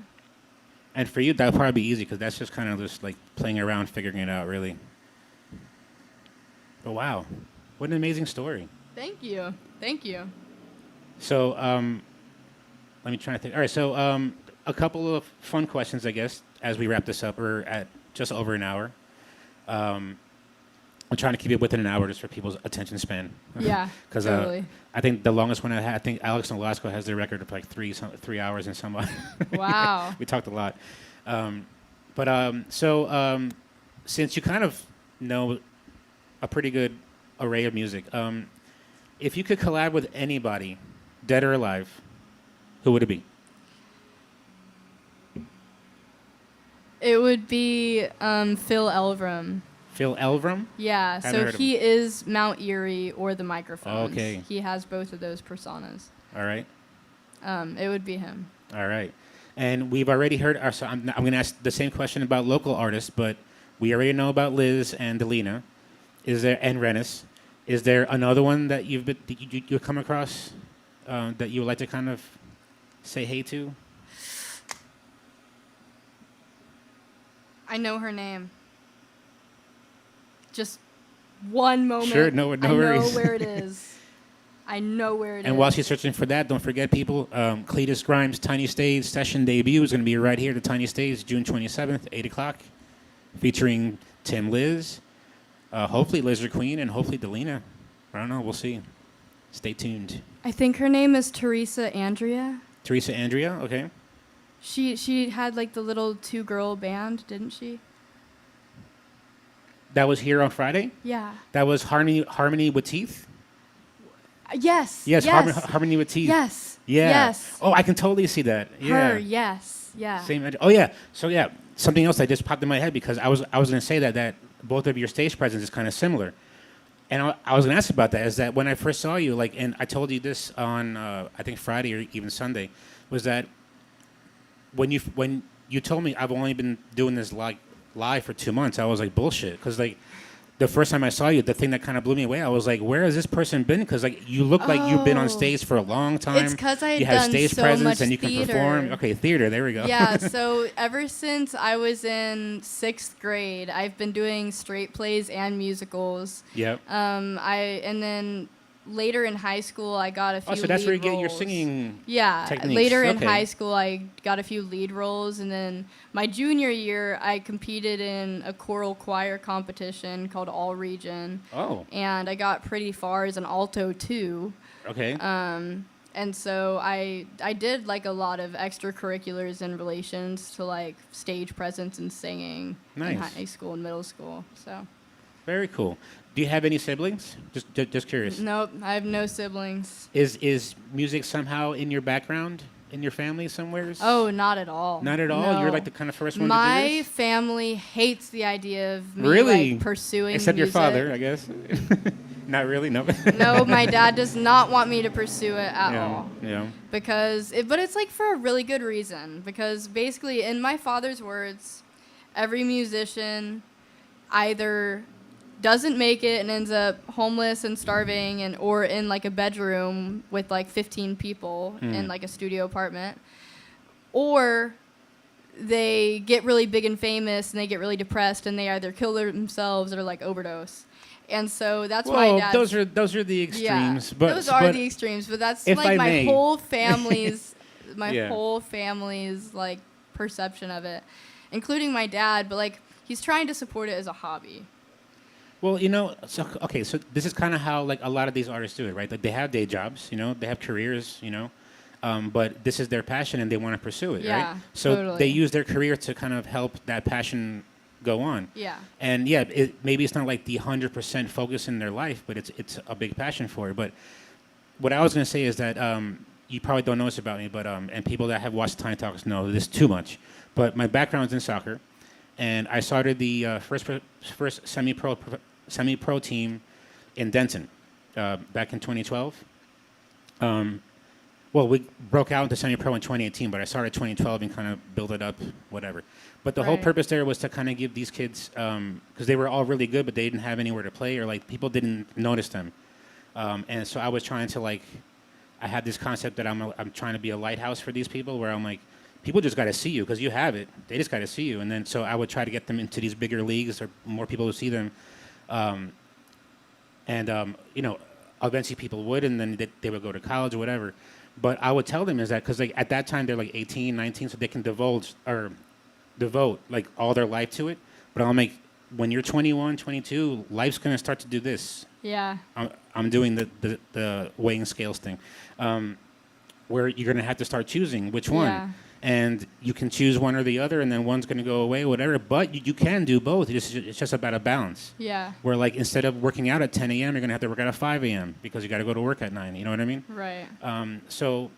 And for you, that'll probably be easy because that's just kind of just like playing around, figuring it out, really. But wow, what an amazing story. Thank you. Thank you. So let me try to think. All right, so a couple of fun questions, I guess, as we wrap this up. We're at just over an hour. I'm trying to keep it within an hour just for people's attention span. Yeah, Because totally. I think the longest one I had, I think Alex Nolasco has the record of like 3 hours and some. Wow. We talked a lot. Since you kind of know a pretty good array of music, if you could collab with anybody, dead or alive, who would it be? It would be Phil Elverum. Phil Elverum? Yeah, Haven't so heard of he is Mount Erie or the microphones. Okay. He has both of those personas. All right. It would be him. All right. And we've already heard, so I'm going to ask the same question about local artists, but we already know about Liz and Delina. And Rennis. Is there another one that you've come across that you would like to kind of say hey to? I know her name. Just one moment. Sure, no worries. I know where it is. I know where it is. And while she's searching for that, don't forget, people, Cleetus Grimes' Tiny Stage session debut is going to be right here at the Tiny Stage, June 27th, 8 o'clock, featuring Tim Liz, hopefully Lizard Queen, and hopefully Delina. I don't know. We'll see. Stay tuned. I think her name is Teresa Andrea. Teresa Andrea, okay. She had like the little 2-girl band, didn't she? That was here on Friday? Yeah. That was Harmony with Teeth? Yes. Yes, Yes. Harmony with Teeth. Yes. Yeah. Yes. Oh, I can totally see that. Yeah. Her. Yes. Yeah. Same. Oh yeah. So yeah, something else that just popped in my head because I was going to say that both of your stage presence is kind of similar, and I was going to ask about that. Is that when I first saw you, like, and I told you this on I think Friday or even Sunday, was that when you told me I've only been doing this like live for 2 months, I was like bullshit because like. The first time I saw you, the thing that kind of blew me away, I was like, "Where has this person been?" Because like you look like you've been on stage for a long time. It's because I had you have done stage so presence much and you can theater. perform. Okay, theater. There we go. Yeah, so ever since I was in 6th grade, I've been doing straight plays and musicals. Yep. And then later in high school, I got a few. Oh, so that's where you get your roles. singing. Yeah, techniques. later in Okay. high school, I got a few lead roles, and then my junior year, I competed in a choral choir competition called All Region, Oh. and I got pretty far as an alto too. Okay. And so I did like a lot of extracurriculars in relations to like stage presence and singing in Nice. high school and middle school. So Very cool. Do you have any siblings? Just curious. nope, I have no siblings. Is music somehow in your background, in your family somewhere? Oh, not at all. Not at all? No. You're like the kind of first one to do My this? family hates the idea of me Really? like pursuing Except music. your father, I guess. Not really, no. No, my dad does not want me to pursue it at all. Yeah. But it's like for a really good reason. Because basically, in my father's words, every musician either doesn't make it and ends up homeless and starving or in like a bedroom with like 15 people in like a studio apartment, or they get really big and famous and they get really depressed and they either kill themselves or like overdose. And so that's my dad's. those are the extremes. Yeah, but those are but the extremes, but that's if like I my may. whole family's Yeah. whole family's like perception of it, including my dad. But like he's trying to support it as a hobby. Well, so this is kind of how like a lot of these artists do it, right? Like they have day jobs, they have careers, but this is their passion and they want to pursue it, Yeah, right? So totally. they use their career to kind of help that passion go on. Yeah. And yeah, maybe it's not like the 100% focus in their life, but it's a big passion for it. But what I was going to say is that you probably don't know this about me, but and people that have watched Tiny Talks know this too much. But my background's in soccer, and I started the first semi-pro team in Denton back in 2012. Well, we broke out into semi-pro in 2018, but I started 2012 and kind of built it up, whatever. But the whole Right. purpose there was to kind of give these kids, because they were all really good, but they didn't have anywhere to play, or like people didn't notice them. And so I was trying to like, I had this concept that I'm trying to be a lighthouse for these people, where I'm like, people just got to see you because you have it. They just got to see you, and then so I would try to get them into these bigger leagues or more people to see them. Eventually people would, and then they would go to college or whatever. But I would tell them is that because like at that time they're like 18, 19, so they can devote like all their life to it. But I'm like, when you're 21, 22, life's gonna start to do this. Yeah. I'm doing the weighing scales thing, where you're gonna have to start choosing which one. Yeah. And you can choose one or the other, and then one's going to go away, whatever. But you can do both. It's just about a balance. Yeah. Where, like, instead of working out at 10 a.m., you're going to have to work out at 5 a.m. because you got to go to work at 9. You know what I mean? Right. So,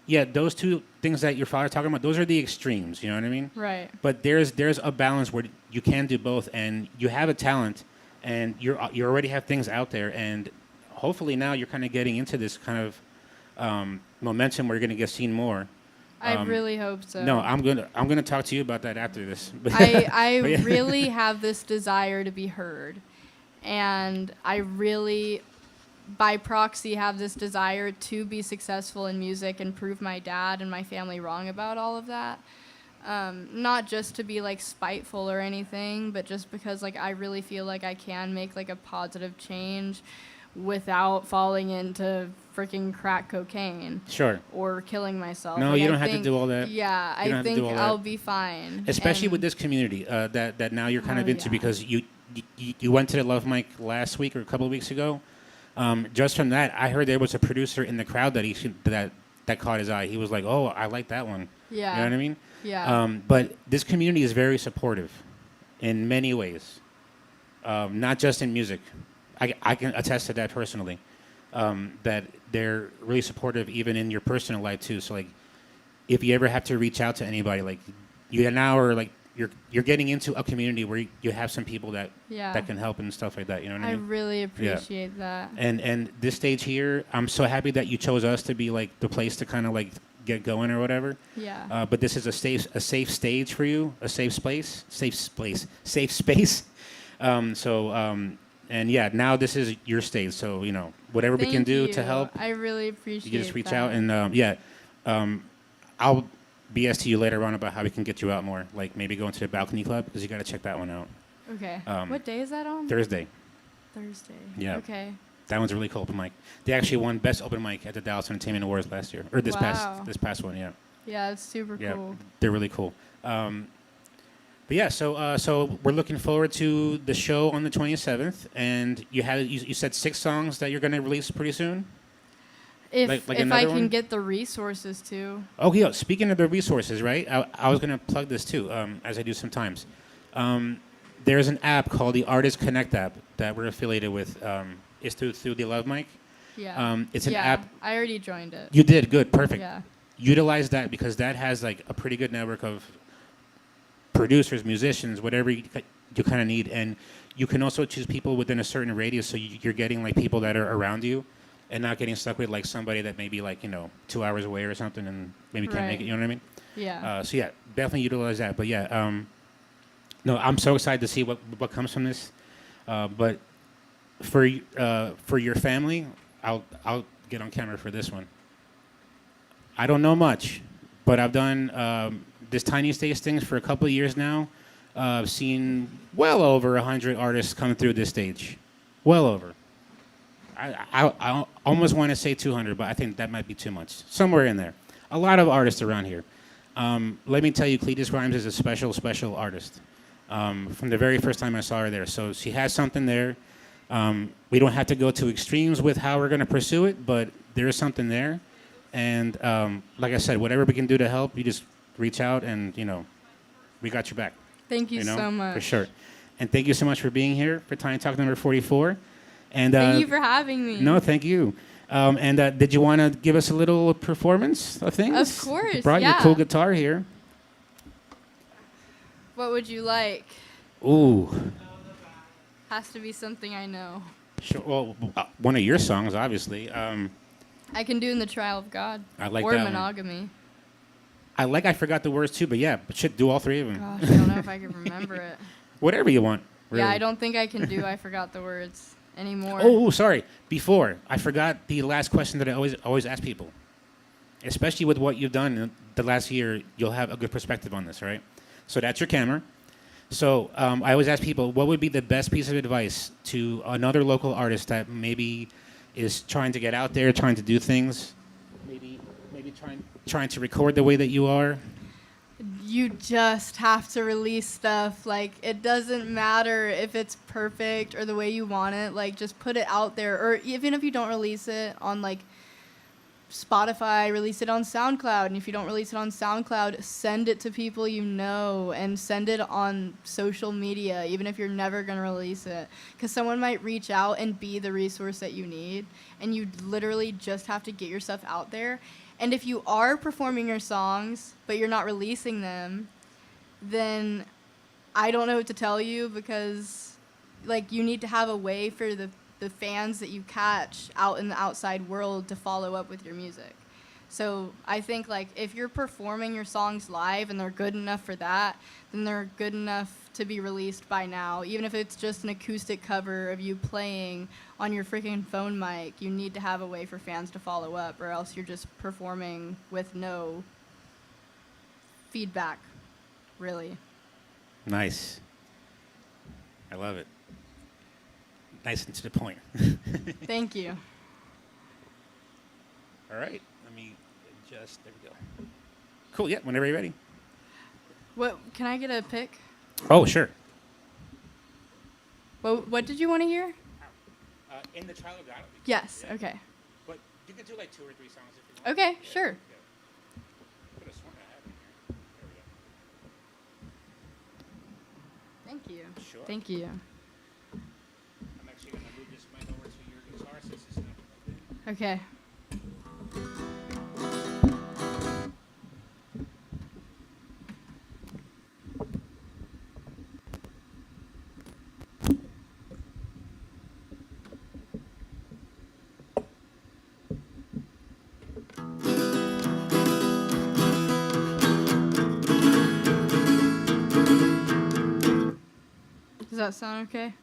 yeah, those two things that your father's talking about, those are the extremes. You know what I mean? Right. But there's a balance where you can do both, and you have a talent, and you already have things out there, and hopefully now you're kind of getting into this kind of momentum where you're going to get seen more. I really hope so. No, I'm gonna talk to you about that after this. I But yeah. really have this desire to be heard, and I really, by proxy, have this desire to be successful in music and prove my dad and my family wrong about all of that. Not just to be like spiteful or anything, but just because like I really feel like I can make like a positive change without falling into freaking crack cocaine. Sure. Or killing myself. No, Like, you I don't have to think- do all that. Yeah, You don't I have to think do all that. I'll be fine. Especially And- with this community that now you're kind of Oh, into yeah. because you went to the Love Mic last week or a couple of weeks ago. Just from that, I heard there was a producer in the crowd that that caught his eye. He was like, "Oh, I like that one." Yeah. You know what I mean? Yeah. But this community is very supportive in many ways, not just in music. I can attest to that personally, that they're really supportive even in your personal life too. So like, if you ever have to reach out to anybody, like you now are like you're getting into a community where you have some people that that can help and stuff like that. You know what I I mean? really appreciate that. And this stage here, I'm so happy that you chose us to be like the place to kind of like get going or whatever. Yeah. But this is a safe stage for you, a safe space. And yeah, now this is your stage. So you know whatever we can Thank do you. to help, I really appreciate you just reach that. out and I'll BS to you later on about how we can get you out more. Like maybe go into the balcony club because you got to check that one out. Okay. What day is that on? Thursday. Thursday. Yeah. Okay. That one's a really cool open mic. They actually won best open mic at the Dallas Entertainment Awards last year, or this past one. Yeah. Yeah, it's super Yeah, cool. they're really cool. But yeah, so we're looking forward to the show on the 27th, and you said 6 songs that you're going to release pretty soon. If Like I another can one? get the resources to. Oh yeah, speaking of the resources, right? I was going to plug this too, as I do sometimes. There's an app called the Artist Connect app that we're affiliated with. It's through the Love Mic. Yeah. It's an app. I already joined it. You did good, perfect. Yeah. Utilize that because that has like a pretty good network of producers, musicians, whatever you kind of need, and you can also choose people within a certain radius, so you're getting like people that are around you, and not getting stuck with like somebody that may be like 2 hours away or something, and maybe can't make it. You know what I mean? Yeah. So yeah, definitely utilize that. But yeah, no, I'm so excited to see what comes from this. But for your family, I'll get on camera for this one. I don't know much, but I've done this tiny stage things for a couple of years now. I've seen well over 100 artists come through this stage. Well over. I almost want to say 200, but I think that might be too much. Somewhere in there. A lot of artists around here. Let me tell you, Cleetus Rhymes is a special, special artist. From the very first time I saw her there. So she has something there. We don't have to go to extremes with how we're going to pursue it, but there is something there. And like I said, whatever we can do to help, you just reach out and, we got your back. Thank you so much. For sure. And thank you so much for being here for Tiny Talk number 44. And thank you for having me. No, thank you. And did you want to give us a little performance of things? Of course, You brought your cool guitar here. What would you like? Ooh. Has to be something I know. Sure. Well, one of your songs, obviously. I can do In the Trial of God. I like or that one. Monogamy. I forgot the words too, but yeah, should do all 3 of them. Gosh, I don't know if I can remember it. Whatever you want. Really. Yeah, I don't think I can do I forgot the words anymore. Oh, sorry. Before, I forgot the last question that I always ask people. Especially with what you've done in the last year, you'll have a good perspective on this, right? So that's your camera. So I always ask people, what would be the best piece of advice to another local artist that maybe is trying to get out there, trying to do things, maybe trying to record the way that you are? You just have to release stuff. Like, it doesn't matter if it's perfect or the way you want it. Like, just put it out there. Or even if you don't release it on, like, Spotify, release it on SoundCloud. And if you don't release it on SoundCloud, send it to people you know and send it on social media, even if you're never going to release it. Because someone might reach out and be the resource that you need. And you literally just have to get your stuff out there. And if you are performing your songs, but you're not releasing them, then I don't know what to tell you, because, like, you need to have a way for the fans that you catch out in the outside world to follow up with your music. So I think, like, if you're performing your songs live and they're good enough for that, then they're good enough to be released by now. Even if it's just an acoustic cover of you playing on your freaking phone mic, you need to have a way for fans to follow up, or else you're just performing with no feedback, really. Nice. I love it. Nice and to the point. Thank you. All right. Let me adjust. There we go. Cool. Yeah. Whenever you're ready. What can I get a pick? Oh, sure. What did you want to hear? In the Trial of God. Yes. Yeah. Okay. But you can do like 2 or 3 songs if you want. Okay. Sure. Yeah. Could have sworn I had it here. Thank you. Sure. Thank you. I'm actually going to move this mic over to your guitar since it's not plugged in. Okay. Does that sound okay?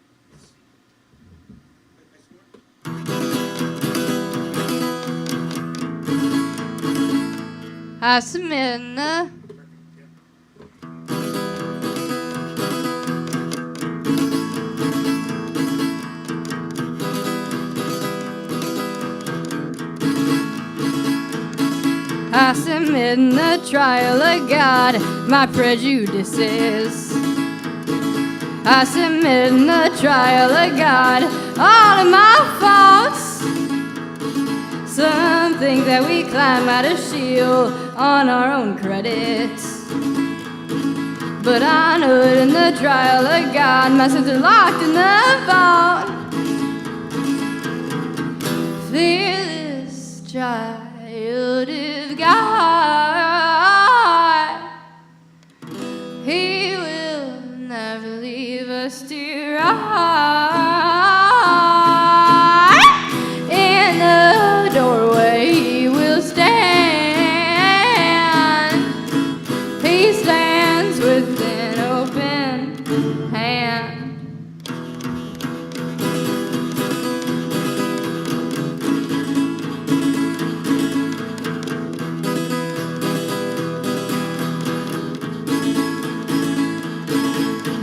I submit. I submit in the trial of God my prejudices. I submit in the trial of God all of my faults. Some think that we climb out a shield on our own credits. But I know that in the trial of God my sins are locked in the vault. Fearless child of God, He will never leave us to rot. In the doorway He will stand. He stands with an open hand.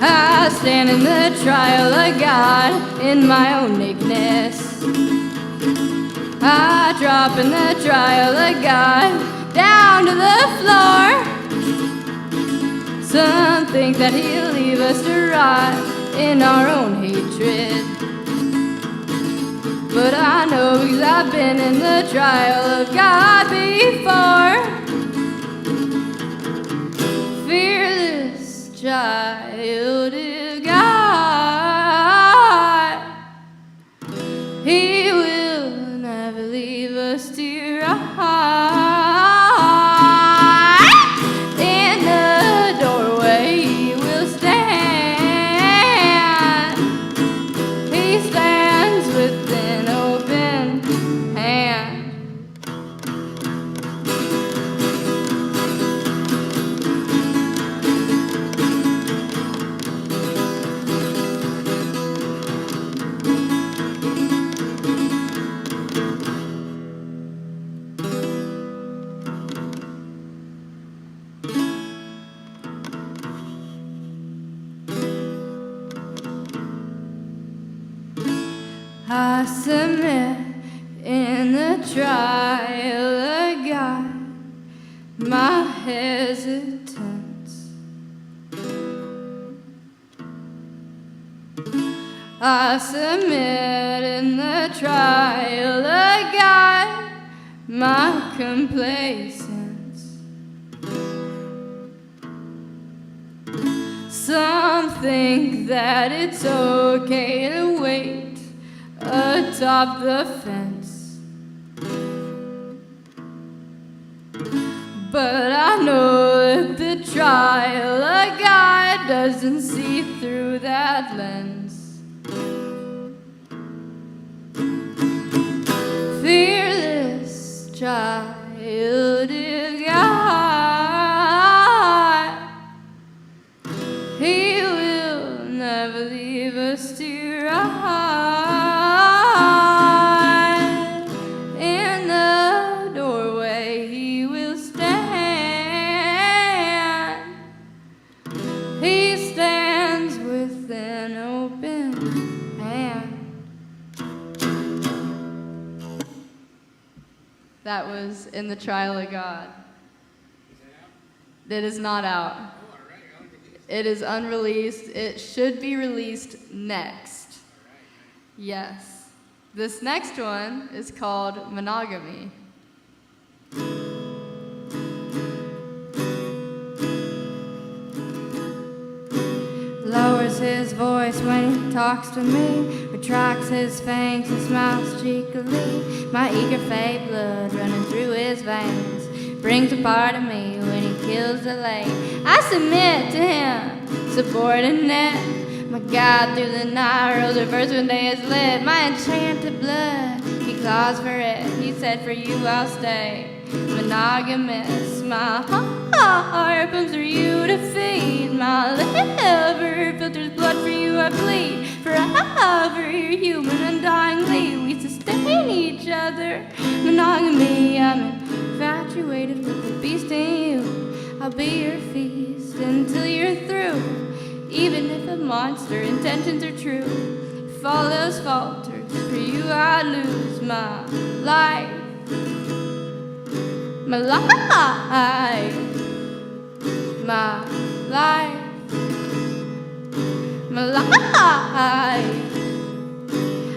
I stand in the trial of God in my own nakedness. I drop in the trial of God down to the floor. Some think that He'll leave us to rot in our own hatred. But I know because I've been in the trial of God before. Fearless child of God, He will never leave us to rot. In the doorway He will stand. He stands with an open hand. I submit in the trial of God my hesitance. I submit in the trial of God my complacence. Some think that it's okay to wait atop the fence, but I know that the trial of God doesn't see through that lens. Fearless child of God, He will never leave us to rot. In the doorway He will stand. He stands with an open hand. That was In the Trial of God. It is not out. It is unreleased. It should be released next. Yes. This next one is called Monogamy. lowers his voice when he talks to me, retracts his fangs and smiles cheekily. My eager fade blood running through his veins brings a part of me when he kills the lake. I submit to him, subordinate. My God through the night rolls reverse when day is lit. My enchanted blood, he claws for it. He said, for you I'll stay monogamous. My heart pumps for you to feed. My liver filters blood for you I bleed. Forever you're human undyingly. We sustain each other. Monogamy, I'm infatuated with the beast in you. I'll be your feast until you're through. Even if a monster intentions are true, if all else falters, for you I lose my life. My life, my life, my life.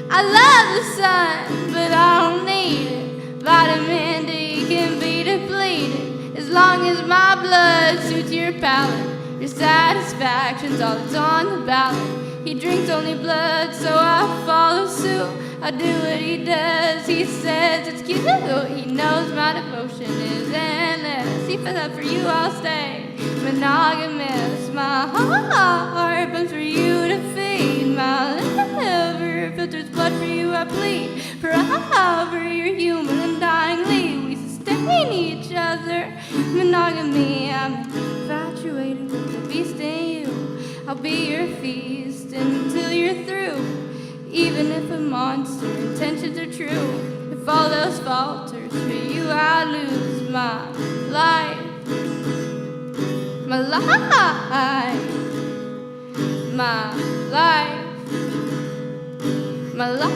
I love the sun, but I don't need it. Vitamin D can be depleted. As long as my blood suits your palate, your satisfaction's all that's on the ballot. He drinks only blood, so I follow suit. I do what he does, he says it's cute. He knows my devotion is endless. He fed up for you, I'll stay monogamous. My heart burns for you to feed. My liver filters blood for you, I bleed. Forever you're human undyingly. We sustain each other. Monogamy, I'm infatuated with the beast in you. I'll be your feast until you're through. Even if a monster intentions are true, if all else falters, for you I lose my life. My life. My life. My life.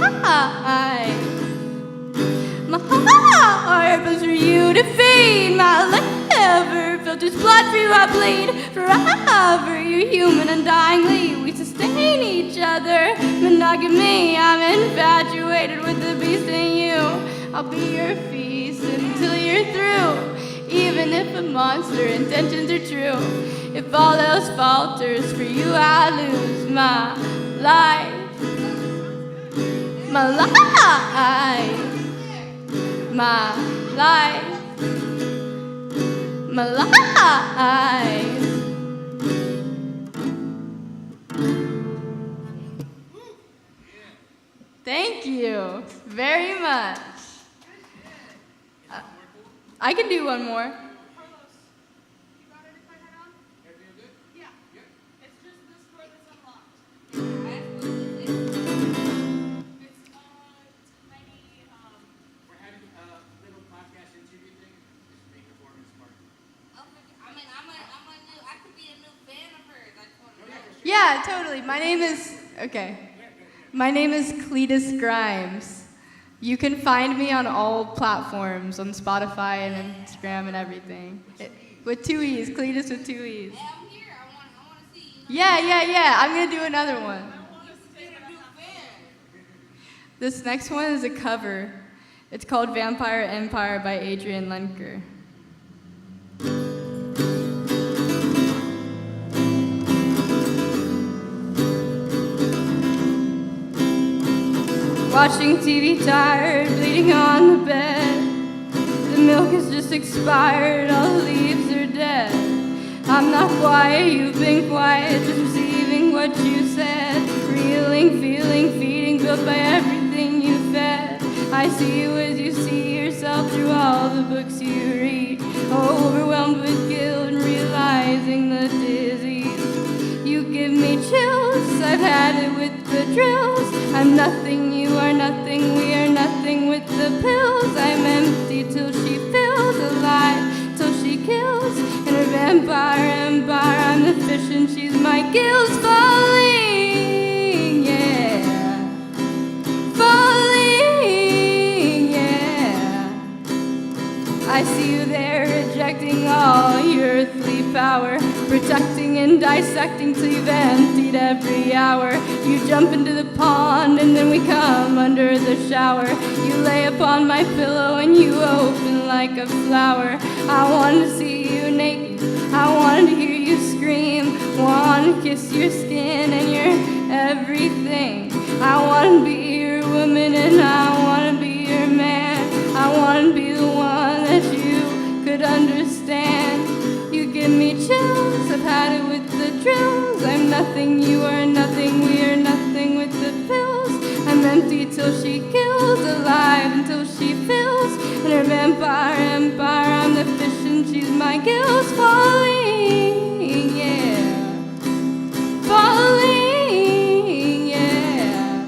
My heart burns for you to feed. My liver filters blood for you I bleed. Forever you're human undyingly. We sustain each other. Monogamy, I'm infatuated with the beast in you. I'll be your feast until you're through. Even if a monster intentions are true, if all else falters, for you I lose my life. My life. My life, my life. Thank you very much. I can do one more. Yeah, totally. My name is Cleetus Grimes. You can find me on all platforms, on Spotify and Instagram and everything. With 2 E's, Cleetus with 2 E's. Hey, I'm here. I want to see you. Yeah. I'm gonna do another one. This next one is a cover. It's called Vampire Empire by Adrian Lenker. Watching TV tired, bleeding on the bed. The milk has just expired, all the leaves are dead. I'm not quiet, you've been quiet, just receiving what you said. Reeling, feeling, feeding, built by everything you fed. I see you as you see yourself through all the books you read. Overwhelmed with guilt and realizing the disease. You give me chills, I've had it with the drills. I'm nothing, you are nothing, we are nothing with the pills. I'm empty till she feels alive, till she kills. In her vampire empire, I'm the fish and she's my gills. Falling, yeah. Falling, yeah. I see you there rejecting all your earthly power, protecting and dissecting till you've emptied every hour. You jump into the pond and then we come under the shower. You lay upon my pillow and you open like a flower. I want to see you naked, I want to hear you scream, want wanna kiss your skin and your everything. I wanna be your woman and I wanna be your man. I wanna be the one that you could understand. You give me chills, I've had it with the drills. I'm nothing, you are nothing, we are nothing with the pills. I'm empty till she kills, alive until she fills. In her vampire empire, I'm the fish and she's my gills. Falling, yeah. Falling, yeah.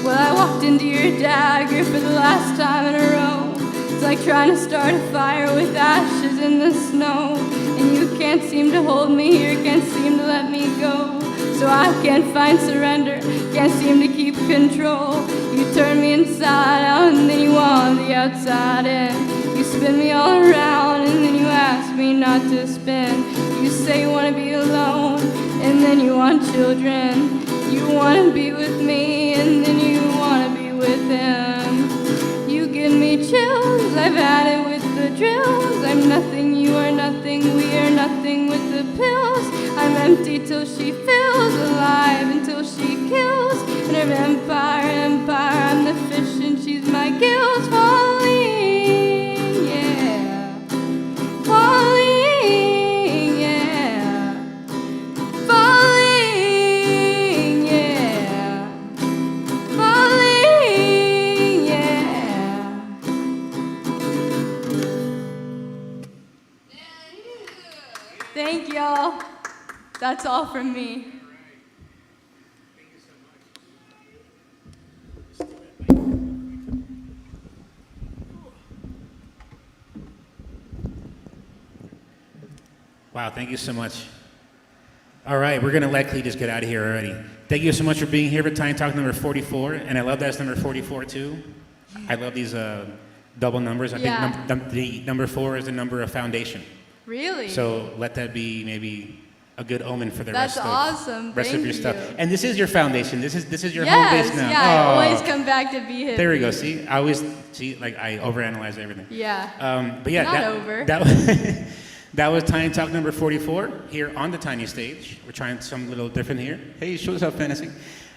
Well, I walked into your dagger for the last time in a row. It's like trying to start a fire with ashes in the snow. And you can't seem to hold me here, can't seem to let me go. So I can't find surrender, can't seem to keep control. You turn me inside out and then you want the outside in. You spin me all around and then you ask me not to spin. You say you want to be alone and then you want children. You want to be with me and then you want to be with him. You give me chills, I've had it with the drills. I'm nothing, you are nothing, we are nothing with the pills. I'm empty till she fills, alive until she kills. In her vampire empire, I'm the fish and she's my gills. Falling, yeah. Falling, yeah. Falling, yeah. Falling, yeah. Thank y'all. That's all from me. Wow, thank you so much. All right, we're going to let Cleetus get out of here already. Thank you so much for being here for Tiny Talk number 44, and I love that it's number 44 too. I love these double numbers. I think the number 4 is the number of foundation. Really? So let that be maybe a good omen for the That's rest awesome. of rest Thank of your you. stuff. And this is your foundation. This is your home Yes, base now. yeah, I Oh. always come back to be him. There we go. See, I always see like I overanalyze everything. Yeah. But yeah, Not that, over. that that was Tiny Talk number 44 here on the Tiny Stage. We're trying something a little different here. Hey, show us up, fantasy.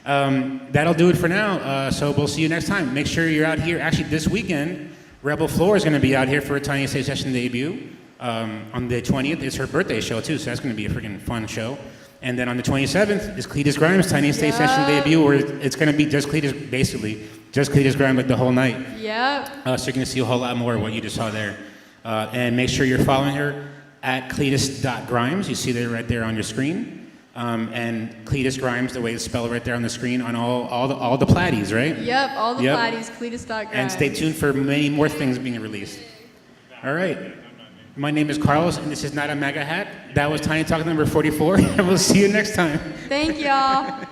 That'll do it for now. So we'll see you next time. Make sure you're out here. Actually, this weekend, Rebel Floor is going to be out here for a Tiny Stage session debut. On the 20th, it's her birthday show too, so that's going to be a freaking fun show. And then on the 27th is Cleetus Grimes' Tiny Stage session debut, where it's going to be just Cleetus, basically, just Cleetus Grimes like the whole night. Yep. So you're going to see a whole lot more of what you just saw there. And make sure you're following her at Cleetus.Grimes. You see that right there on your screen. And Cleetus Grimes, the way it's spelled right there on the screen on all the platties, right? Yep, all the platties, Cleetus.Grimes. And stay tuned for many more things being released. All right. My name is Carlos, and this is Not a MAGA Hat. That was Tiny Talk number 44, and we'll see you next time. Thank y'all.